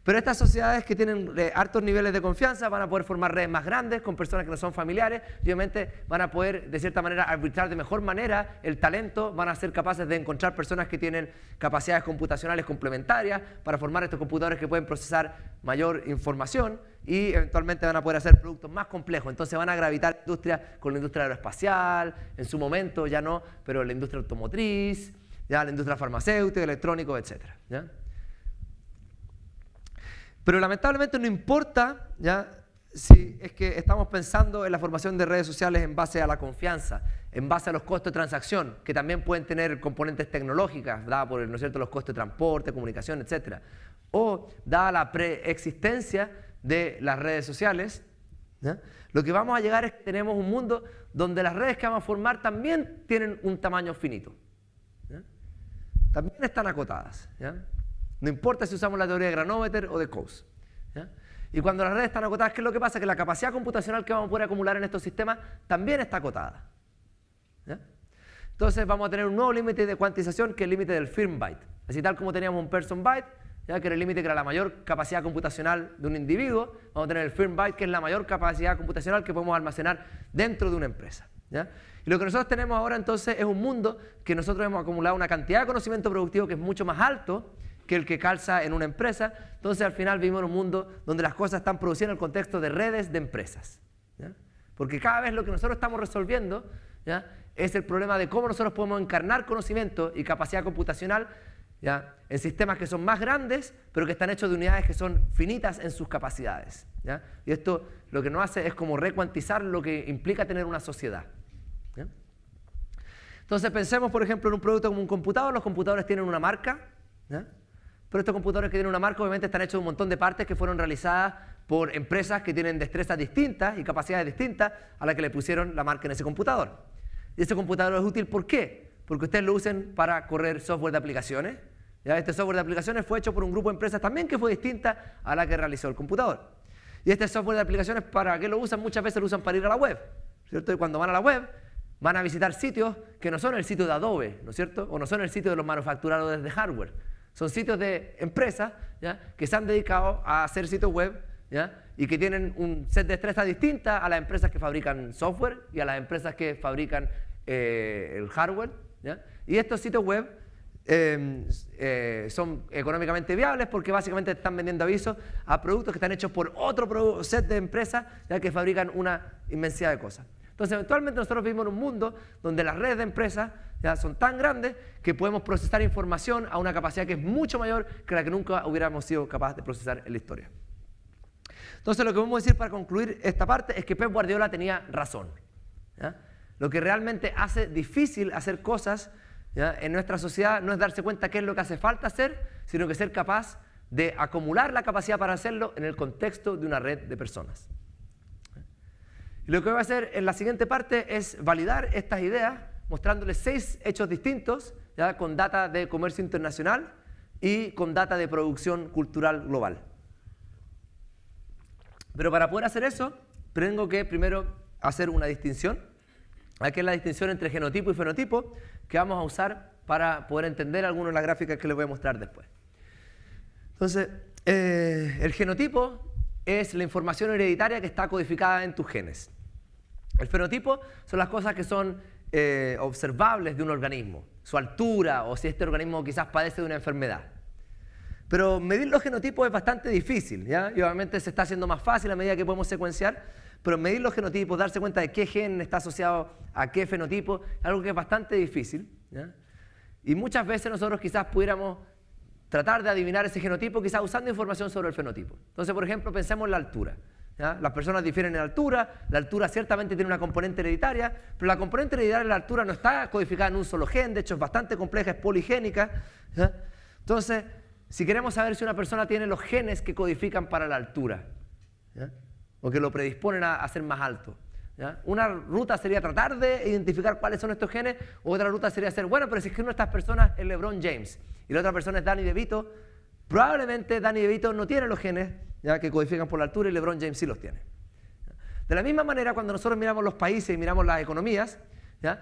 Pero estas sociedades que tienen altos niveles de confianza van a poder formar redes más grandes con personas que no son familiares y obviamente van a poder de cierta manera arbitrar de mejor manera el talento, van a ser capaces de encontrar personas que tienen capacidades computacionales complementarias para formar estos computadores que pueden procesar mayor información y eventualmente van a poder hacer productos más complejos. Entonces van a gravitar industrias con la industria aeroespacial, en su momento ya no, pero la industria automotriz, ya la industria farmacéutica, electrónico, etc. ¿Ya? Pero lamentablemente no importa, ¿ya?, si es que estamos pensando en la formación de redes sociales en base a la confianza, en base a los costos de transacción, que también pueden tener componentes tecnológicas, dada por, ¿no es cierto?, los costos de transporte, comunicación, etc. O dada la preexistencia de las redes sociales, ¿ya?, lo que vamos a llegar es que tenemos un mundo donde las redes que vamos a formar también tienen un tamaño finito, ¿ya? También están acotadas, ¿ya? No importa si usamos la teoría de Granovetter o de Coase, ¿ya? Y cuando las redes están acotadas, ¿qué es lo que pasa? Que la capacidad computacional que vamos a poder acumular en estos sistemas también está acotada, ¿ya? Entonces vamos a tener un nuevo límite de cuantización que es el límite del firm byte. Así tal como teníamos un person byte, ¿ya?, que era el límite que era la mayor capacidad computacional de un individuo, vamos a tener el firm byte que es la mayor capacidad computacional que podemos almacenar dentro de una empresa, ¿ya? Y lo que nosotros tenemos ahora entonces es un mundo que nosotros hemos acumulado una cantidad de conocimiento productivo que es mucho más alto que el que calza en una empresa. Entonces al final vivimos en un mundo donde las cosas están producidas en el contexto de redes de empresas, ¿ya? Porque cada vez lo que nosotros estamos resolviendo, ¿ya?, es el problema de cómo nosotros podemos encarnar conocimiento y capacidad computacional, ¿ya?, en sistemas que son más grandes, pero que están hechos de unidades que son finitas en sus capacidades, ¿ya? Y esto lo que nos hace es como recuantizar lo que implica tener una sociedad, ¿ya? Entonces pensemos, por ejemplo, en un producto como un computador. Los computadores tienen una marca, ¿ya?, pero estos computadores que tienen una marca obviamente están hechos de un montón de partes que fueron realizadas por empresas que tienen destrezas distintas y capacidades distintas a las que le pusieron la marca en ese computador. Y ese computador es útil, ¿por qué? Porque ustedes lo usen para correr software de aplicaciones, ¿ya? Este software de aplicaciones fue hecho por un grupo de empresas también que fue distinta a la que realizó el computador. Y este software de aplicaciones, ¿para qué lo usan? Muchas veces lo usan para ir a la web, ¿cierto? Y cuando van a la web, van a visitar sitios que no son el sitio de Adobe, ¿no es cierto? O no son el sitio de los manufacturadores de hardware. Son sitios de empresas, ¿ya?, que se han dedicado a hacer sitios web, ¿ya?, y que tienen un set de destrezas distinta a las empresas que fabrican software y a las empresas que fabrican el hardware, ¿ya? Y estos sitios web son económicamente viables porque básicamente están vendiendo avisos a productos que están hechos por otro set de empresas, ¿ya?, que fabrican una inmensidad de cosas. Entonces, eventualmente nosotros vivimos en un mundo donde las redes de empresas ya son tan grandes que podemos procesar información a una capacidad que es mucho mayor que la que nunca hubiéramos sido capaces de procesar en la historia. Entonces, lo que vamos a decir para concluir esta parte es que Pep Guardiola tenía razón, ¿ya? Lo que realmente hace difícil hacer cosas, ¿ya?, en nuestra sociedad no es darse cuenta qué es lo que hace falta hacer, sino que ser capaz de acumular la capacidad para hacerlo en el contexto de una red de personas. Y lo que voy a hacer en la siguiente parte es validar estas ideas, mostrándoles 6 hechos distintos, ¿ya?, con data de comercio internacional y con data de producción cultural global. Pero para poder hacer eso, tengo que primero hacer una distinción. Aquí es la distinción entre genotipo y fenotipo, que vamos a usar para poder entender algunas de las gráficas que les voy a mostrar después. Entonces, el genotipo es la información hereditaria que está codificada en tus genes. El fenotipo son las cosas que son observables de un organismo, su altura o si este organismo quizás padece de una enfermedad. Pero medir los genotipos es bastante difícil, ¿ya? Y obviamente se está haciendo más fácil a medida que podemos secuenciar, pero medir los genotipos, darse cuenta de qué gen está asociado a qué fenotipo, es algo que es bastante difícil, ¿ya? Y muchas veces nosotros quizás pudiéramos tratar de adivinar ese genotipo quizás usando información sobre el fenotipo. Entonces, por ejemplo, pensemos en la altura, ¿ya? Las personas difieren en altura, la altura ciertamente tiene una componente hereditaria, pero la componente hereditaria de la altura no está codificada en un solo gen, de hecho es bastante compleja, es poligénica, ¿ya? Entonces, si queremos saber si una persona tiene los genes que codifican para la altura, ¿ya? O que lo predisponen a ser más alto, ¿ya? Una ruta sería tratar de identificar cuáles son estos genes, o otra ruta sería hacer, bueno, pero si es que una de estas personas es LeBron James y la otra persona es Danny DeVito, probablemente Danny DeVito no tiene los genes, ¿ya? Que codifican por la altura y LeBron James sí los tiene. De la misma manera, cuando nosotros miramos los países y miramos las economías, ¿ya?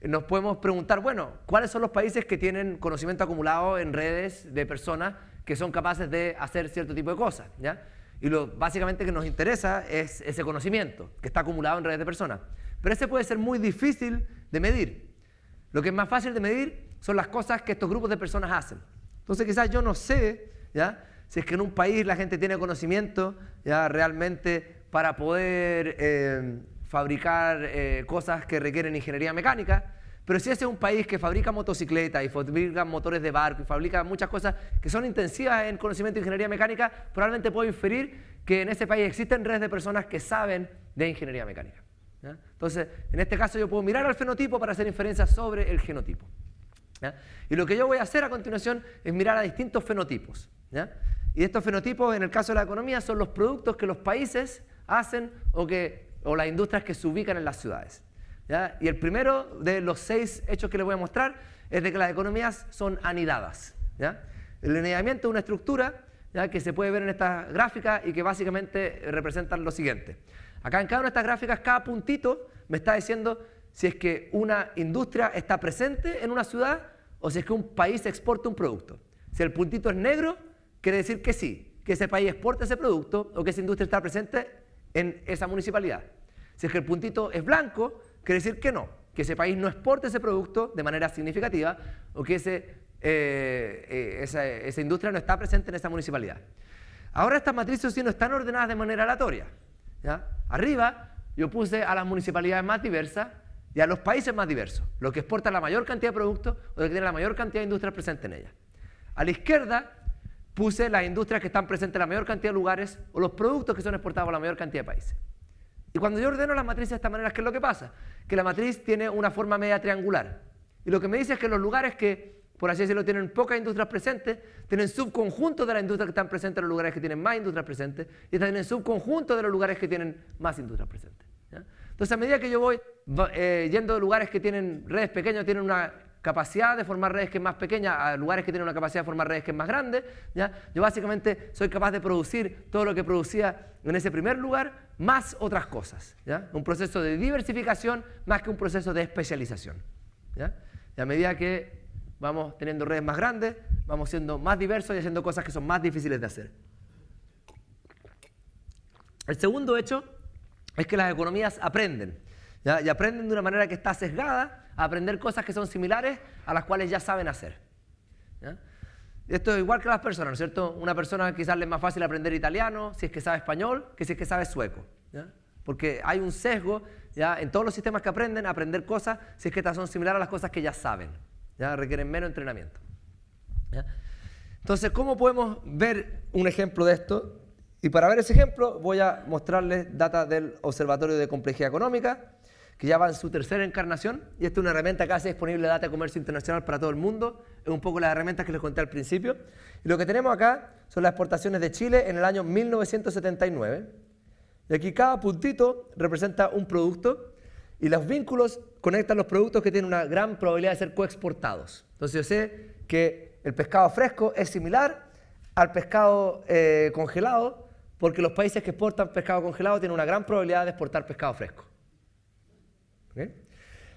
Nos podemos preguntar, bueno, ¿cuáles son los países que tienen conocimiento acumulado en redes de personas que son capaces de hacer cierto tipo de cosas, ¿ya? Y lo básicamente que nos interesa es ese conocimiento que está acumulado en redes de personas. Pero ese puede ser muy difícil de medir. Lo que es más fácil de medir son las cosas que estos grupos de personas hacen. Entonces quizás yo no sé, ¿ya? Si es que en un país la gente tiene conocimiento, ¿ya? Realmente para poder fabricar cosas que requieren ingeniería mecánica, pero si ese es un país que fabrica motocicletas y fabrica motores de barco y fabrica muchas cosas que son intensivas en conocimiento de ingeniería mecánica, probablemente puedo inferir que en ese país existen redes de personas que saben de ingeniería mecánica, ¿ya? Entonces, en este caso yo puedo mirar al fenotipo para hacer inferencias sobre el genotipo, ¿ya? Y lo que yo voy a hacer a continuación es mirar a distintos fenotipos, ¿ya? Y estos fenotipos, en el caso de la economía, son los productos que los países hacen o las industrias que se ubican en las ciudades, ¿ya? Y el primero de los 6 hechos que les voy a mostrar es de que las economías son anidadas, ¿ya? El anidamiento es una estructura, ¿ya? Que se puede ver en esta gráfica y que básicamente representan lo siguiente. Acá en cada una de estas gráficas, cada puntito me está diciendo si es que una industria está presente en una ciudad o si es que un país exporta un producto. Si el puntito es negro, quiere decir que sí, que ese país exporta ese producto o que esa industria está presente en esa municipalidad. Si es que el puntito es blanco, quiere decir que no, que ese país no exporta ese producto de manera significativa o que esa industria no está presente en esa municipalidad. Ahora estas matrices sí no están ordenadas de manera aleatoria, ¿ya? Arriba yo puse a las municipalidades más diversas y a los países más diversos, los que exportan la mayor cantidad de productos o los que tienen la mayor cantidad de industrias presentes en ellas. A la izquierda puse las industrias que están presentes en la mayor cantidad de lugares o los productos que son exportados por la mayor cantidad de países. Y cuando yo ordeno las matrices de esta manera, ¿qué es lo que pasa? Que la matriz tiene una forma media triangular. Y lo que me dice es que los lugares que, por así decirlo, tienen pocas industrias presentes, tienen subconjuntos de las industrias que están presentes en los lugares que tienen más industrias presentes, y tienen subconjuntos de los lugares que tienen más industrias presentes, ¿ya? Entonces, a medida que yo voy yendo de lugares que tienen redes pequeñas, tienen una capacidad de formar redes que es más pequeña, a lugares que tienen una capacidad de formar redes que es más grande, ¿ya? Yo básicamente soy capaz de producir todo lo que producía en ese primer lugar, más otras cosas, ¿ya? Un proceso de diversificación más que un proceso de especialización, ¿ya? Y a medida que vamos teniendo redes más grandes, vamos siendo más diversos y haciendo cosas que son más difíciles de hacer. El segundo hecho es que las economías aprenden, ¿ya? Y aprenden de una manera que está sesgada a aprender cosas que son similares a las cuales ya saben hacer, ¿ya? Esto es igual que las personas, ¿no es cierto? Una persona quizás le es más fácil aprender italiano si es que sabe español que si es que sabe sueco, ¿ya? Porque hay un sesgo, ¿ya? En todos los sistemas que aprender cosas si es que estas son similares a las cosas que ya saben, ¿ya? Requieren menos entrenamiento, ¿ya? Entonces, ¿cómo podemos ver un ejemplo de esto? Y para ver ese ejemplo voy a mostrarles data del Observatorio de Complejidad Económica, que ya va en su tercera encarnación, y esta es una herramienta que hace disponible data de comercio internacional para todo el mundo. Es un poco las herramientas que les conté al principio. Y lo que tenemos acá son las exportaciones de Chile en el año 1979. Y aquí cada puntito representa un producto, y los vínculos conectan los productos que tienen una gran probabilidad de ser coexportados. Entonces yo sé que el pescado fresco es similar al pescado congelado, porque los países que exportan pescado congelado tienen una gran probabilidad de exportar pescado fresco. ¿Okay?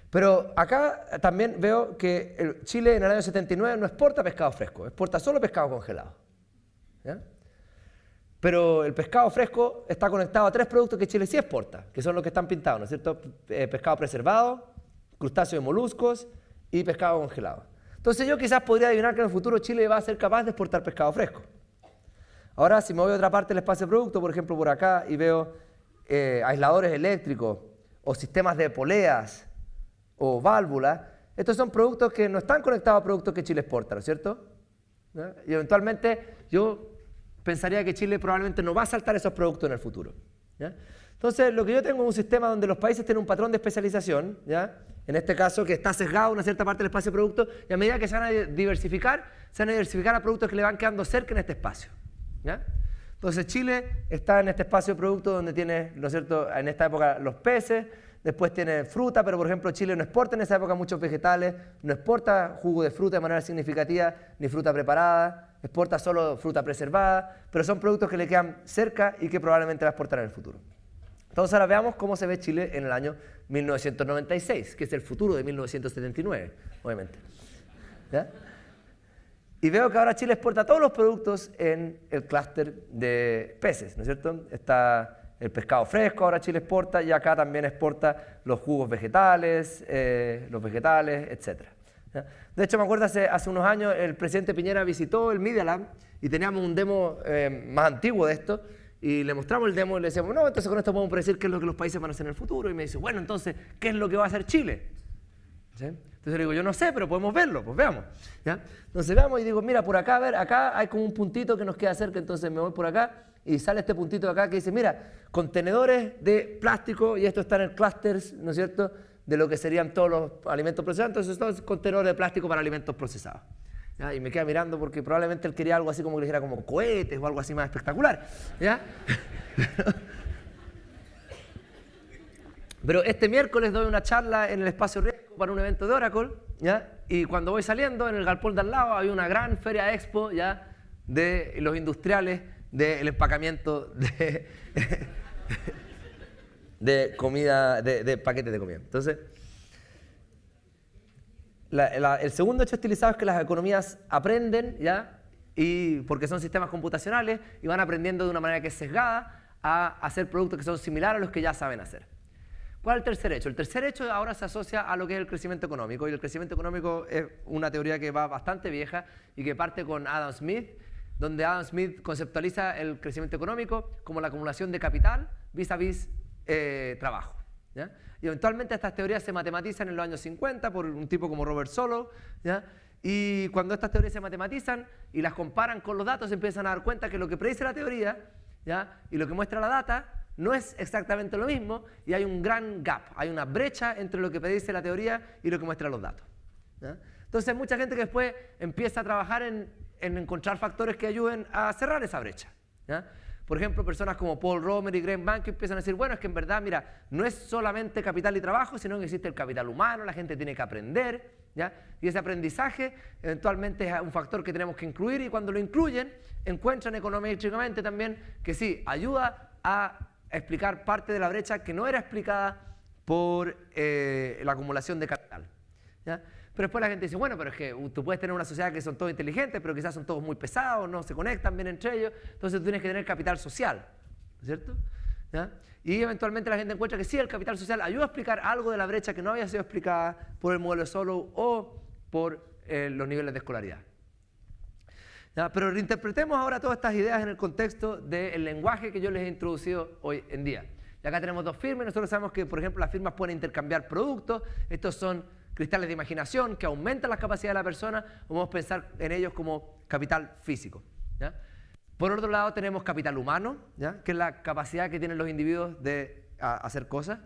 Pero acá también veo que Chile en el año 79 no exporta pescado fresco, exporta solo pescado congelado, ¿ya? Pero el pescado fresco está conectado a 3 productos que Chile sí exporta, que son los que están pintados, ¿no es cierto? Pescado preservado, crustáceos y moluscos y pescado congelado. Entonces yo quizás podría adivinar que en el futuro Chile va a ser capaz de exportar pescado fresco. Ahora, si me voy a otra parte del espacio de producto, por ejemplo por acá, y veo aisladores eléctricos o sistemas de poleas o válvulas, estos son productos que no están conectados a productos que Chile exporta, ¿no es cierto? ¿No? Y eventualmente yo pensaría que Chile probablemente no va a saltar esos productos en el futuro, ¿ya? Entonces, lo que yo tengo es un sistema donde los países tienen un patrón de especialización, ¿ya? En este caso, que está sesgado una cierta parte del espacio de producto, y a medida que se van a diversificar a productos que le van quedando cerca en este espacio, ¿ya? Entonces, Chile está en este espacio de producto donde tiene, ¿no es cierto?, en esta época los peces, después tiene fruta, pero por ejemplo Chile no exporta en esa época muchos vegetales, no exporta jugo de fruta de manera significativa, ni fruta preparada, exporta solo fruta preservada, pero son productos que le quedan cerca y que probablemente va a exportar en el futuro. Entonces ahora veamos cómo se ve Chile en el año 1996, que es el futuro de 1979, obviamente, ¿ya? Y veo que ahora Chile exporta todos los productos en el clúster de peces, ¿no es cierto? Está el pescado fresco, ahora Chile exporta, y acá también exporta los jugos vegetales, etc. ¿Ya? De hecho, me acuerdo hace unos años el presidente Piñera visitó el Media Lab y teníamos un demo más antiguo de esto, y le mostramos el demo y le decíamos, no, entonces con esto podemos predecir qué es lo que los países van a hacer en el futuro. Y me dice, bueno, entonces, ¿qué es lo que va a hacer Chile? ¿Sí? Entonces le digo, yo no sé, pero podemos verlo, pues veamos, ¿ya? Entonces veamos y digo, mira, por acá, a ver, acá hay como un puntito que nos queda cerca, entonces me voy por acá y sale este puntito de acá que dice, mira, contenedores de plástico, y esto está en el clúster, ¿no es cierto?, de lo que serían todos los alimentos procesados, entonces todos contenedores de plástico para alimentos procesados. ¿Ya? Y me queda mirando porque probablemente él quería algo así como que le dijera como cohetes o algo así más espectacular, ¿ya? Pero este miércoles doy una charla en el espacio Riesgo para un evento de Oracle, ¿ya? Y cuando voy saliendo, en el galpón de al lado hay una gran feria expo, ¿ya?, de los industriales del empacamiento de comida, de paquetes de comida. Entonces, el segundo hecho estilizado es que las economías aprenden, ¿ya?, y porque son sistemas computacionales y van aprendiendo de una manera que es sesgada a hacer productos que son similares a los que ya saben hacer. ¿Cuál es el tercer hecho? El tercer hecho ahora se asocia a lo que es el crecimiento económico, y el crecimiento económico es una teoría que va bastante vieja y que parte con Adam Smith, donde Adam Smith conceptualiza el crecimiento económico como la acumulación de capital vis a vis trabajo, ¿ya? Y eventualmente estas teorías se matematizan en los años 50 por un tipo como Robert Solow, ¿ya? Y cuando estas teorías se matematizan y las comparan con los datos, se empiezan a dar cuenta que lo que predice la teoría, ¿ya?, y lo que muestra la data no es exactamente lo mismo, y hay un gran gap, hay una brecha entre lo que predice la teoría y lo que muestran los datos, ¿ya? Entonces hay mucha gente que después empieza a trabajar en encontrar factores que ayuden a cerrar esa brecha, ¿ya? Por ejemplo, personas como Paul Romer y Greg Mankiw empiezan a decir, bueno, es que en verdad, mira, no es solamente capital y trabajo, sino que existe el capital humano, la gente tiene que aprender, ¿ya? Y ese aprendizaje eventualmente es un factor que tenemos que incluir, y cuando lo incluyen, encuentran econométricamente también que sí, ayuda a explicar parte de la brecha que no era explicada por la acumulación de capital, ¿ya? Pero después la gente dice, bueno, pero es que tú puedes tener una sociedad que son todos inteligentes, pero quizás son todos muy pesados, no se conectan bien entre ellos, entonces tú tienes que tener capital social, ¿no es cierto? ¿Ya? Y eventualmente la gente encuentra que sí, el capital social ayuda a explicar algo de la brecha que no había sido explicada por el modelo de Solow o por los niveles de escolaridad. ¿Ya? Pero reinterpretemos ahora todas estas ideas en el contexto del lenguaje que yo les he introducido hoy en día. Y acá tenemos dos firmas, nosotros sabemos que, por ejemplo, las firmas pueden intercambiar productos, estos son cristales de imaginación que aumentan las capacidades de la persona, o podemos pensar en ellos como capital físico, ¿ya? Por otro lado tenemos capital humano, ¿ya?, que es la capacidad que tienen los individuos de hacer cosas,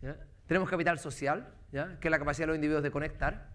¿ya? Tenemos capital social, ¿ya?, que es la capacidad de los individuos de conectar.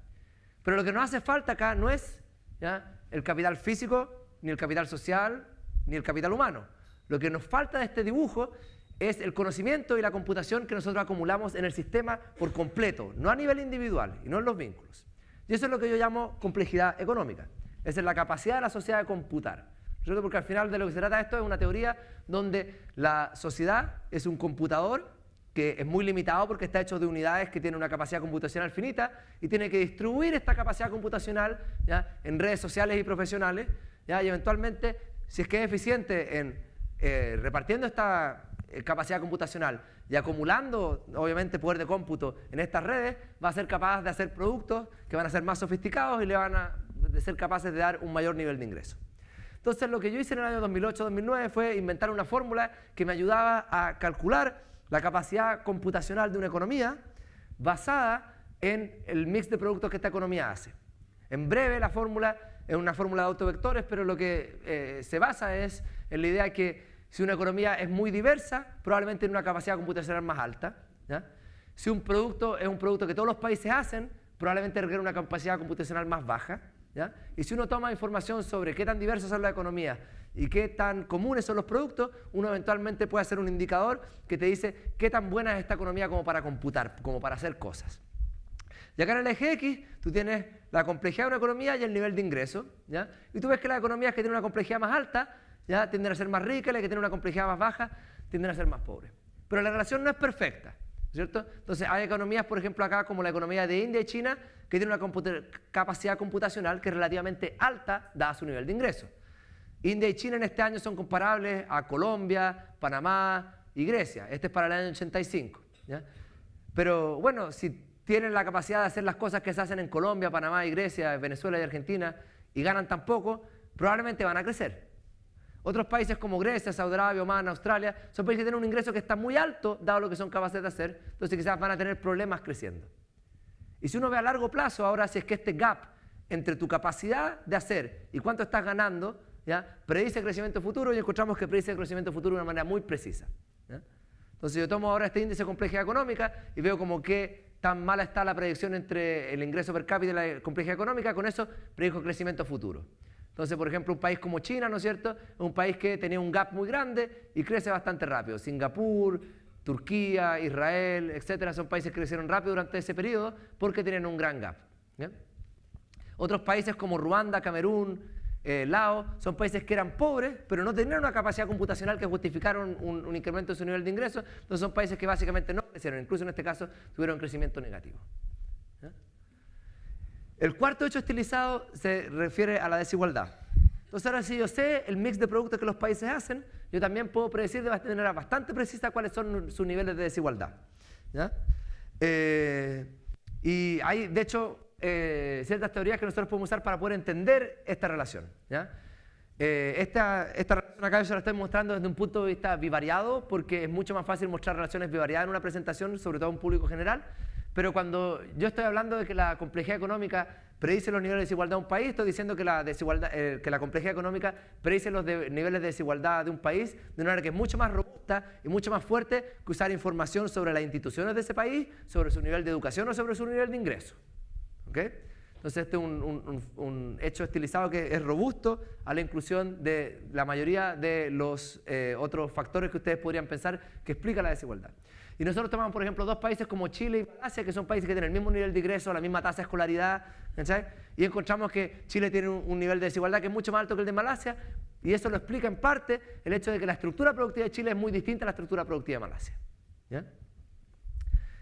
Pero lo que nos hace falta acá no es, ¿ya?, el capital físico, ni el capital social, ni el capital humano. Lo que nos falta de este dibujo es el conocimiento y la computación que nosotros acumulamos en el sistema por completo, no a nivel individual y no en los vínculos. Y eso es lo que yo llamo complejidad económica. Esa es la capacidad de la sociedad de computar, ¿cierto? Porque al final de lo que se trata esto es una teoría donde la sociedad es un computador que es muy limitado porque está hecho de unidades que tienen una capacidad computacional finita, y tiene que distribuir esta capacidad computacional, ¿ya?, en redes sociales y profesionales, ¿ya? Y eventualmente, si es que es eficiente en repartiendo esta capacidad computacional y acumulando, obviamente, poder de cómputo en estas redes, va a ser capaz de hacer productos que van a ser más sofisticados y le van a ser capaces de dar un mayor nivel de ingreso. Entonces, lo que yo hice en el año 2008-2009 fue inventar una fórmula que me ayudaba a calcular la capacidad computacional de una economía basada en el mix de productos que esta economía hace. En breve, la fórmula es una fórmula de autovectores, pero lo que se basa es en la idea que si una economía es muy diversa, probablemente tiene una capacidad computacional más alta, ¿ya? Si un producto es un producto que todos los países hacen, probablemente requiere una capacidad computacional más baja, ¿ya? Y si uno toma información sobre qué tan diversas son las economías y qué tan comunes son los productos, uno eventualmente puede hacer un indicador que te dice qué tan buena es esta economía como para computar, como para hacer cosas. Y acá en el eje X, tú tienes la complejidad de una economía y el nivel de ingreso, ¿ya? Y tú ves que las economías que tienen una complejidad más alta, ¿ya?, tienden a ser más ricas, las que tienen una complejidad más baja tienden a ser más pobres. Pero la relación no es perfecta, ¿cierto? Entonces hay economías, por ejemplo, acá como la economía de India y China, que tienen una capacidad computacional que es relativamente alta, dada su nivel de ingreso. India y China en este año son comparables a Colombia, Panamá y Grecia. Este es para el año 85, ¿ya? Pero bueno, si tienen la capacidad de hacer las cosas que se hacen en Colombia, Panamá y Grecia, Venezuela y Argentina, y ganan tan poco, probablemente van a crecer. Otros países como Grecia, Saudi Arabia, Oman, Australia, son países que tienen un ingreso que está muy alto, dado lo que son capaces de hacer, entonces quizás van a tener problemas creciendo. Y si uno ve a largo plazo, ahora si es que este gap entre tu capacidad de hacer y cuánto estás ganando, ¿ya?, predice el crecimiento futuro, y encontramos que predice el crecimiento futuro de una manera muy precisa, ¿ya? Entonces yo tomo ahora este índice de complejidad económica y veo como qué tan mala está la predicción entre el ingreso per cápita y la complejidad económica, con eso predijo el crecimiento futuro. Entonces, por ejemplo, un país como China, ¿no es cierto?, es un país que tenía un gap muy grande y crece bastante rápido. Singapur, Turquía, Israel, etcétera, son países que crecieron rápido durante ese periodo porque tienen un gran gap, ¿ya? Otros países como Ruanda, Camerún, Laos, son países que eran pobres, pero no tenían una capacidad computacional que justificara un incremento en su nivel de ingresos, entonces son países que básicamente no crecieron, incluso en este caso tuvieron un crecimiento negativo, ¿ya? El cuarto hecho estilizado se refiere a la desigualdad. Entonces ahora, si yo sé el mix de productos que los países hacen, yo también puedo predecir de manera bastante precisa cuáles son sus niveles de desigualdad, ¿ya? Y hay, de hecho, ciertas teorías que nosotros podemos usar para poder entender esta relación, ¿ya? Esta relación acá yo se la estoy mostrando desde un punto de vista bivariado, porque es mucho más fácil mostrar relaciones bivariadas en una presentación, sobre todo a un público general. Pero cuando yo estoy hablando de que la complejidad económica predice los niveles de desigualdad de un país, estoy diciendo que la complejidad económica predice los niveles de desigualdad de un país de una manera que es mucho más robusta y mucho más fuerte que usar información sobre las instituciones de ese país, sobre su nivel de educación o sobre su nivel de ingreso, ¿okay? Entonces este es un hecho estilizado que es robusto a la inclusión de la mayoría de los otros factores que ustedes podrían pensar que explican la desigualdad. Y nosotros tomamos, por ejemplo, dos países como Chile y Malasia, que son países que tienen el mismo nivel de ingreso, la misma tasa de escolaridad, ¿sabes? Y encontramos que Chile tiene un nivel de desigualdad que es mucho más alto que el de Malasia, y eso lo explica en parte el hecho de que la estructura productiva de Chile es muy distinta a la estructura productiva de Malasia, ¿ya?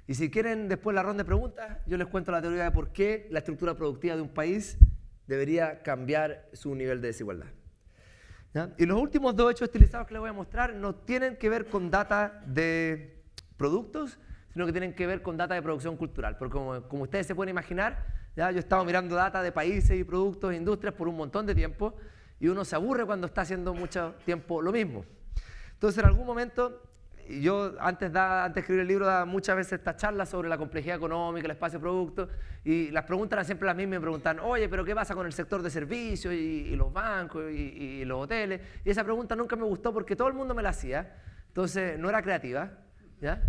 Y si quieren después la ronda de preguntas, yo les cuento la teoría de por qué la estructura productiva de un país debería cambiar su nivel de desigualdad, ¿ya? Y los últimos dos hechos estilizados que les voy a mostrar no tienen que ver con data de productos, sino que tienen que ver con data de producción cultural, porque como ustedes se pueden imaginar, ¿ya?, yo he estado mirando data de países y productos e industrias por un montón de tiempo, y uno se aburre cuando está haciendo mucho tiempo lo mismo. Entonces, en algún momento, yo antes de escribir el libro daba muchas veces estas charlas sobre la complejidad económica, el espacio de productos, y las preguntas eran siempre las mismas. Me preguntan, oye, pero ¿qué pasa con el sector de servicios y los bancos y los hoteles? Y esa pregunta nunca me gustó porque todo el mundo me la hacía, entonces no era creativa, ¿ya?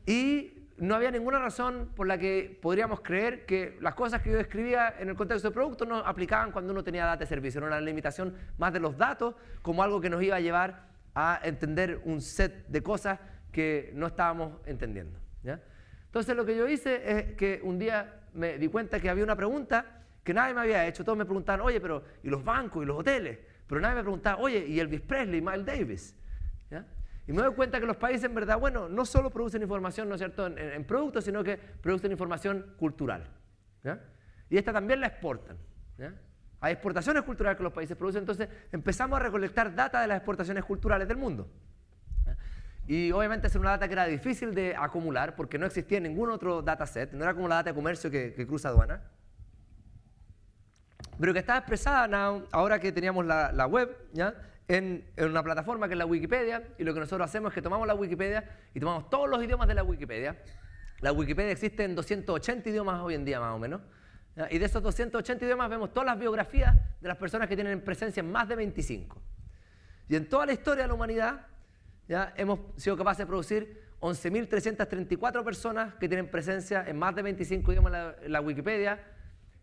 Y no había ninguna razón por la que podríamos creer que las cosas que yo describía en el contexto de productos no aplicaban cuando uno tenía data de servicio. Era una limitación más de los datos como algo que nos iba a llevar a entender un set de cosas que no estábamos entendiendo, ¿ya? Entonces lo que yo hice es que un día me di cuenta que había una pregunta que nadie me había hecho. Todos me preguntaban, oye, pero ¿y los bancos y los hoteles? Pero nadie me preguntaba, oye, ¿y Elvis Presley y Miles Davis? ¿Ya? Y me doy cuenta que los países, en verdad, bueno, no solo producen información, ¿no es cierto?, en productos, sino que producen información cultural, ¿ya? Y esta también la exportan, ¿ya? hay exportaciones culturales que los países producen, entonces empezamos a recolectar data de las exportaciones culturales del mundo. Y obviamente es una data que era difícil de acumular porque no existía ningún otro dataset, no era como la data de comercio que cruza aduana, pero que estaba expresada ahora que teníamos la web, ¿ya? En una plataforma que es la Wikipedia, y lo que nosotros hacemos es que tomamos la Wikipedia y tomamos todos los idiomas de la Wikipedia. La Wikipedia existe en 280 idiomas hoy en día más o menos, ¿ya? Y de esos 280 idiomas vemos todas las biografías de las personas que tienen presencia en más de 25. Y en toda la historia de la humanidad, ¿ya? Hemos sido capaces de producir 11.334 personas que tienen presencia en más de 25 idiomas en la Wikipedia,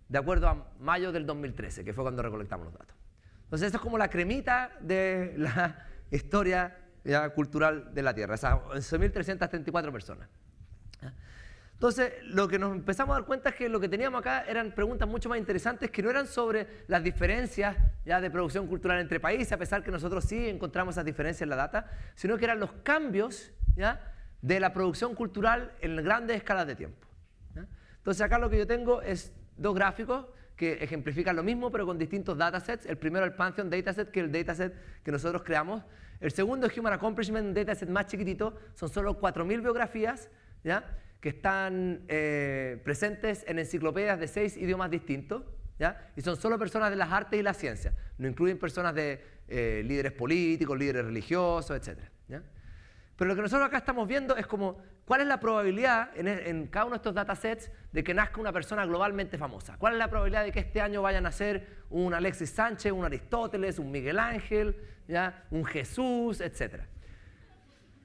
de acuerdo a mayo del 2013, que fue cuando recolectamos los datos. Entonces, eso es como la cremita de la historia, ¿ya? Cultural de la Tierra, esas 11.334 personas. Entonces, lo que nos empezamos a dar cuenta es que lo que teníamos acá eran preguntas mucho más interesantes que no eran sobre las diferencias, ¿ya? De producción cultural entre países, a pesar que nosotros sí encontramos esas diferencias en la data, sino que eran los cambios, ¿ya? De la producción cultural en grandes escalas de tiempo, ¿ya? Entonces, acá lo que yo tengo es dos gráficos que ejemplifican lo mismo, pero con distintos datasets. El primero, el Pantheon Dataset, que es el dataset que nosotros creamos. El segundo, el Human Accomplishment, un dataset más chiquitito. Son solo 4.000 biografías, ¿ya? Que están presentes en enciclopedias de 6 idiomas distintos, ¿ya? Y son solo personas de las artes y las ciencias. No incluyen personas de líderes políticos, líderes religiosos, etc., ¿ya? Pero lo que nosotros acá estamos viendo es como cuál es la probabilidad en cada uno de estos datasets de que nazca una persona globalmente famosa. ¿Cuál es la probabilidad de que este año vayan a nacer un Alexis Sánchez, un Aristóteles, un Miguel Ángel, ¿ya? Un Jesús, etc.?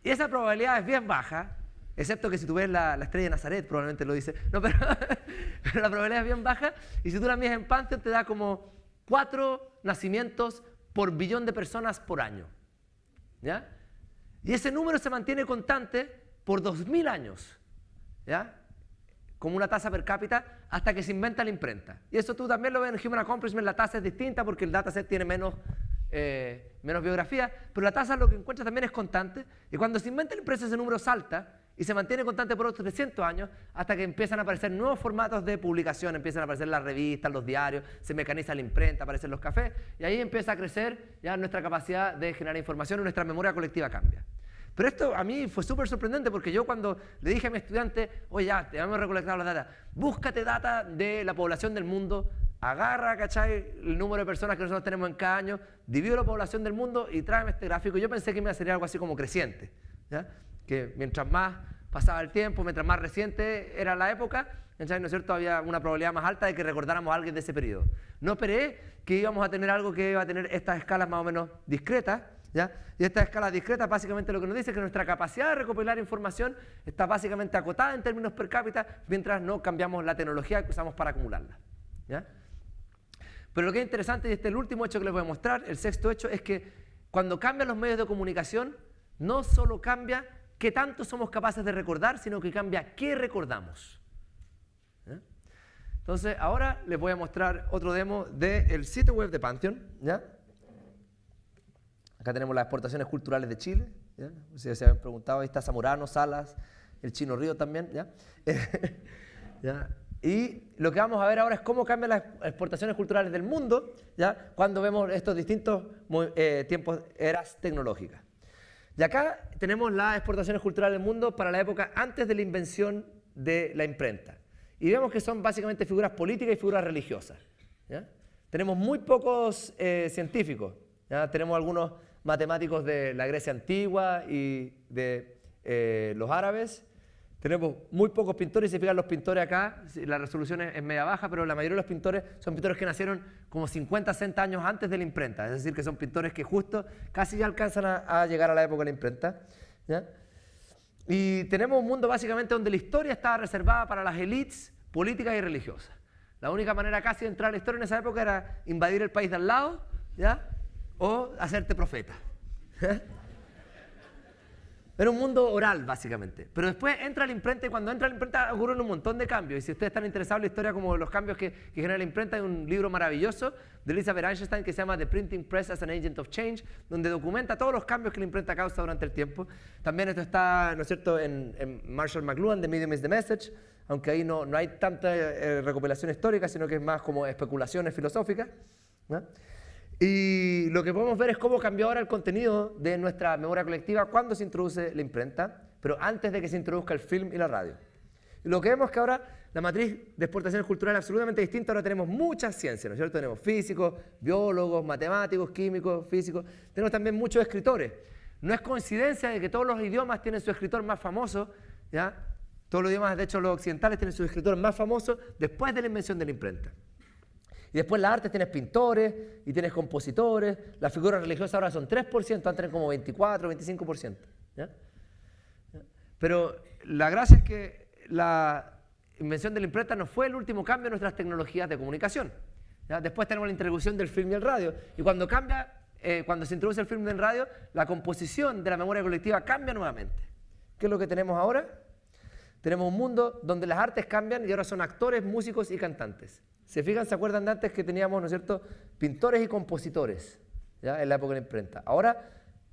Y esa probabilidad es bien baja, excepto que si tú ves la estrella de Nazaret, probablemente lo dice. No, pero la probabilidad es bien baja, y si tú la mides en Pantheon te da como 4 nacimientos por billón de personas por año, ¿ya? Y ese número se mantiene constante por 2.000 años, ¿ya? Como una tasa per cápita, hasta que se inventa la imprenta. Y eso tú también lo ves en Human Accomplishment, la tasa es distinta porque el dataset tiene menos biografía, pero la tasa lo que encuentras también es constante, y cuando se inventa la imprenta ese número salta y se mantiene constante por otros 300 años hasta que empiezan a aparecer nuevos formatos de publicación, empiezan a aparecer las revistas, los diarios, se mecaniza la imprenta, aparecen los cafés, y ahí empieza a crecer ya nuestra capacidad de generar información y nuestra memoria colectiva cambia. Pero esto a mí fue súper sorprendente porque yo cuando le dije a mi estudiante, oye, ya, te hemos recolectado las datas, búscate data de la población del mundo, agarra, ¿cachai?, el número de personas que nosotros tenemos en cada año, divide la población del mundo y tráeme este gráfico. Yo pensé que me iba a salir algo así como creciente, ¿ya? Que mientras más pasaba el tiempo, mientras más reciente era la época, ¿cachai?, ¿no es cierto?, había una probabilidad más alta de que recordáramos a alguien de ese periodo. No esperé que íbamos a tener algo que iba a tener estas escalas más o menos discretas, ¿ya? Y esta escala discreta básicamente lo que nos dice es que nuestra capacidad de recopilar información está básicamente acotada en términos per cápita mientras no cambiamos la tecnología que usamos para acumularla, ¿ya? Pero lo que es interesante, y este es el último hecho que les voy a mostrar, el sexto hecho, es que cuando cambian los medios de comunicación, no solo cambia qué tanto somos capaces de recordar, sino que cambia qué recordamos, ¿ya? Entonces, ahora les voy a mostrar otro demo del sitio web de Pantheon, ¿ya? Acá tenemos las exportaciones culturales de Chile, ¿ya? Si se habían preguntado, ahí está Zamorano, Salas, el Chino Río también, ¿ya? ¿Ya? Y lo que vamos a ver ahora es cómo cambian las exportaciones culturales del mundo, ¿ya?, cuando vemos estos distintos tiempos, eras tecnológicas. Y acá tenemos las exportaciones culturales del mundo para la época antes de la invención de la imprenta. Y vemos que son básicamente figuras políticas y figuras religiosas, ¿ya? Tenemos muy pocos científicos, ¿ya? Tenemos algunos matemáticos de la Grecia antigua y de los árabes. Tenemos muy pocos pintores, y si fijan los pintores acá, la resolución es media baja, pero la mayoría de los pintores son pintores que nacieron como 50, 60 años antes de la imprenta, es decir, que son pintores que justo casi ya alcanzan a llegar a la época de la imprenta, ¿ya? Y tenemos un mundo básicamente donde la historia estaba reservada para las élites políticas y religiosas. La única manera casi de entrar a la historia en esa época era invadir el país de al lado, ¿ya?, o hacerte profeta, ¿ya? Era un mundo oral, básicamente. Pero después entra la imprenta, y cuando entra la imprenta ocurren un montón de cambios. Y si ustedes están interesados en la historia como los cambios que genera la imprenta, hay un libro maravilloso de Elizabeth Einstein que se llama The Printing Press as an Agent of Change, donde documenta todos los cambios que la imprenta causa durante el tiempo. También esto está, ¿no es cierto?, en Marshall McLuhan, The Medium is the Message, aunque ahí no hay tanta recopilación histórica, sino que es más como especulaciones filosóficas, ¿ya? Y lo que podemos ver es cómo cambió ahora el contenido de nuestra memoria colectiva cuando se introduce la imprenta, pero antes de que se introduzca el film y la radio. Y lo que vemos es que ahora la matriz de exportaciones culturales es absolutamente distinta. Ahora tenemos muchas ciencias, ¿no es cierto? Tenemos físicos, biólogos, matemáticos, químicos, físicos. Tenemos también muchos escritores. No es coincidencia de que todos los idiomas tienen su escritor más famoso, ¿ya? Todos los idiomas, de hecho, los occidentales tienen sus escritores más famosos después de la invención de la imprenta. Y después las artes tienes pintores y tienes compositores. Las figuras religiosas ahora son 3%, antes eran como 24, 25%. ¿Ya? Pero la gracia es que la invención de la imprenta no fue el último cambio en nuestras tecnologías de comunicación. ¿Ya? Después tenemos la introducción del film y el radio. Y cuando se introduce el film y el radio, la composición de la memoria colectiva cambia nuevamente. ¿Qué es lo que tenemos ahora? Tenemos un mundo donde las artes cambian y ahora son actores, músicos y cantantes. ¿Se fijan? ¿Se acuerdan de antes que teníamos, ¿no es cierto?, pintores y compositores, ¿ya? En la época de la imprenta. Ahora,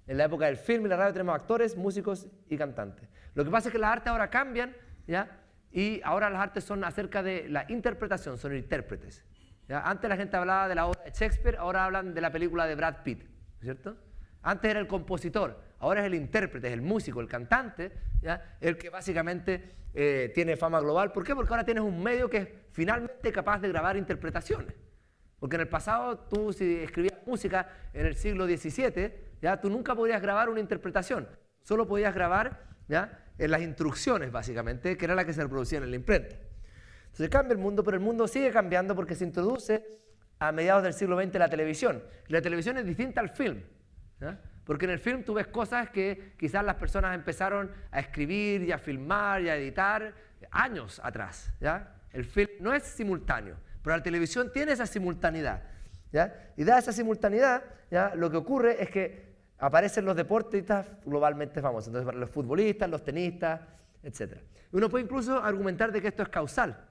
en la época del film y la radio, tenemos actores, músicos y cantantes. Lo que pasa es que las artes ahora cambian, ¿ya? Y ahora las artes son acerca de la interpretación, son intérpretes, ¿ya? Antes la gente hablaba de la obra de Shakespeare, ahora hablan de la película de Brad Pitt, ¿no es cierto? Antes era el compositor, ahora es el intérprete, es el músico, el cantante, ¿ya? El que básicamente tiene fama global. ¿Por qué? Porque ahora tienes un medio que es finalmente capaz de grabar interpretaciones. Porque en el pasado, tú si escribías música en el siglo XVII, ¿ya? Tú nunca podías grabar una interpretación, solo podías grabar, ¿ya?, en las instrucciones, básicamente, que era la que se reproducían en la imprenta. Entonces cambia el mundo, pero el mundo sigue cambiando porque se introduce a mediados del siglo XX la televisión. La televisión es distinta al film, ¿ya? Porque en el film tú ves cosas que quizás las personas empezaron a escribir y a filmar y a editar años atrás, ¿ya? El film no es simultáneo, pero la televisión tiene esa simultaneidad, ¿ya? Y dada esa simultaneidad, ¿ya?, lo que ocurre es que aparecen los deportistas globalmente famosos. Entonces, para los futbolistas, los tenistas, etc. Uno puede incluso argumentar de que esto es causal,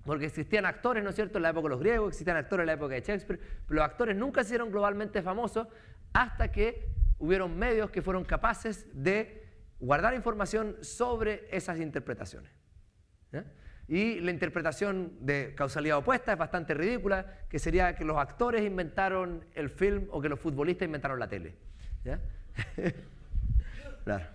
porque existían actores, ¿no es cierto?, en la época de los griegos, existían actores en la época de Shakespeare, pero los actores nunca se hicieron globalmente famosos hasta que hubieron medios que fueron capaces de guardar información sobre esas interpretaciones, ¿ya? Y la interpretación de causalidad opuesta es bastante ridícula, que sería que los actores inventaron el film o que los futbolistas inventaron la tele, ¿ya? Claro.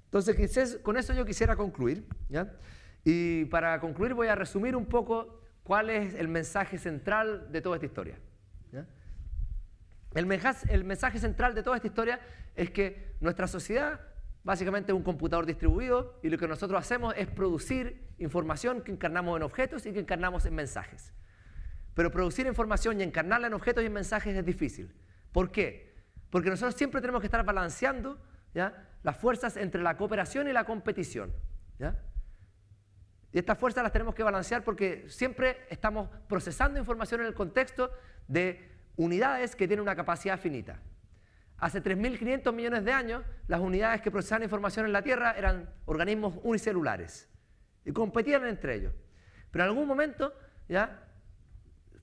Entonces, quizás con eso yo quisiera concluir, ¿ya? Y para concluir voy a resumir un poco cuál es el mensaje central de toda esta historia, ¿ya? El mensaje central de toda esta historia es que nuestra sociedad básicamente es un computador distribuido y lo que nosotros hacemos es producir información que encarnamos en objetos y que encarnamos en mensajes. Pero producir información y encarnarla en objetos y en mensajes es difícil. ¿Por qué? Porque nosotros siempre tenemos que estar balanceando, ¿ya?, las fuerzas entre la cooperación y la competición, ¿ya? Y estas fuerzas las tenemos que balancear porque siempre estamos procesando información en el contexto de unidades que tienen una capacidad finita. Hace 3.500 millones de años, las unidades que procesaban información en la Tierra eran organismos unicelulares y competían entre ellos. Pero en algún momento, ¿ya?,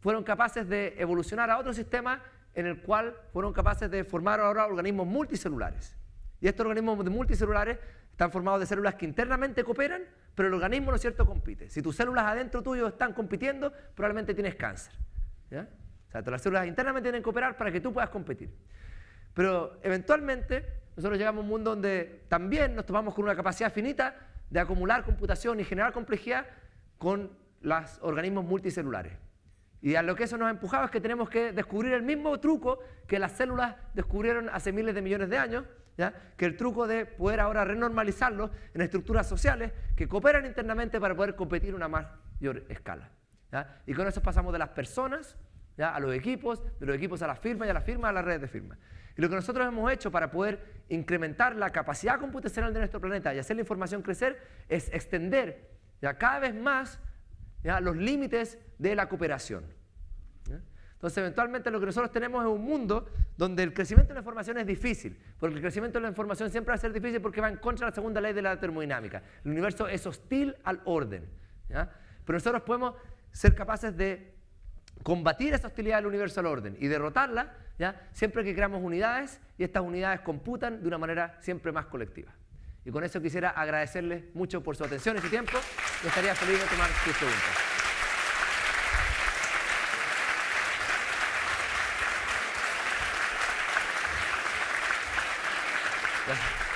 fueron capaces de evolucionar a otro sistema en el cual fueron capaces de formar ahora organismos multicelulares. Y estos organismos multicelulares están formados de células que internamente cooperan, pero el organismo, ¿no es cierto?, compite. Si tus células adentro tuyo están compitiendo, probablemente tienes cáncer, ¿ya? O sea, las células internamente tienen que cooperar para que tú puedas competir. Pero eventualmente nosotros llegamos a un mundo donde también nos topamos con una capacidad finita de acumular computación y generar complejidad con los organismos multicelulares. Y a lo que eso nos ha empujado es que tenemos que descubrir el mismo truco que las células descubrieron hace miles de millones de años, ¿ya?, que el truco de poder ahora renormalizarlos en estructuras sociales que cooperan internamente para poder competir en una mayor escala, ¿ya? Y con eso pasamos de las personas, ¿ya?, a los equipos, de los equipos a las firmas y a las firmas a las redes de firmas. Y lo que nosotros hemos hecho para poder incrementar la capacidad computacional de nuestro planeta y hacer la información crecer es extender, ¿ya?, cada vez más, ¿ya?, los límites de la cooperación, ¿ya? Entonces, eventualmente lo que nosotros tenemos es un mundo donde el crecimiento de la información es difícil, porque el crecimiento de la información siempre va a ser difícil porque va en contra de la segunda ley de la termodinámica. El universo es hostil al orden, ¿ya? Pero nosotros podemos ser capaces de combatir esa hostilidad del universo al orden y derrotarla, ¿ya?, siempre que creamos unidades y estas unidades computan de una manera siempre más colectiva. Y con eso quisiera agradecerles mucho por su atención y su tiempo y estaría feliz de tomar sus preguntas. Gracias.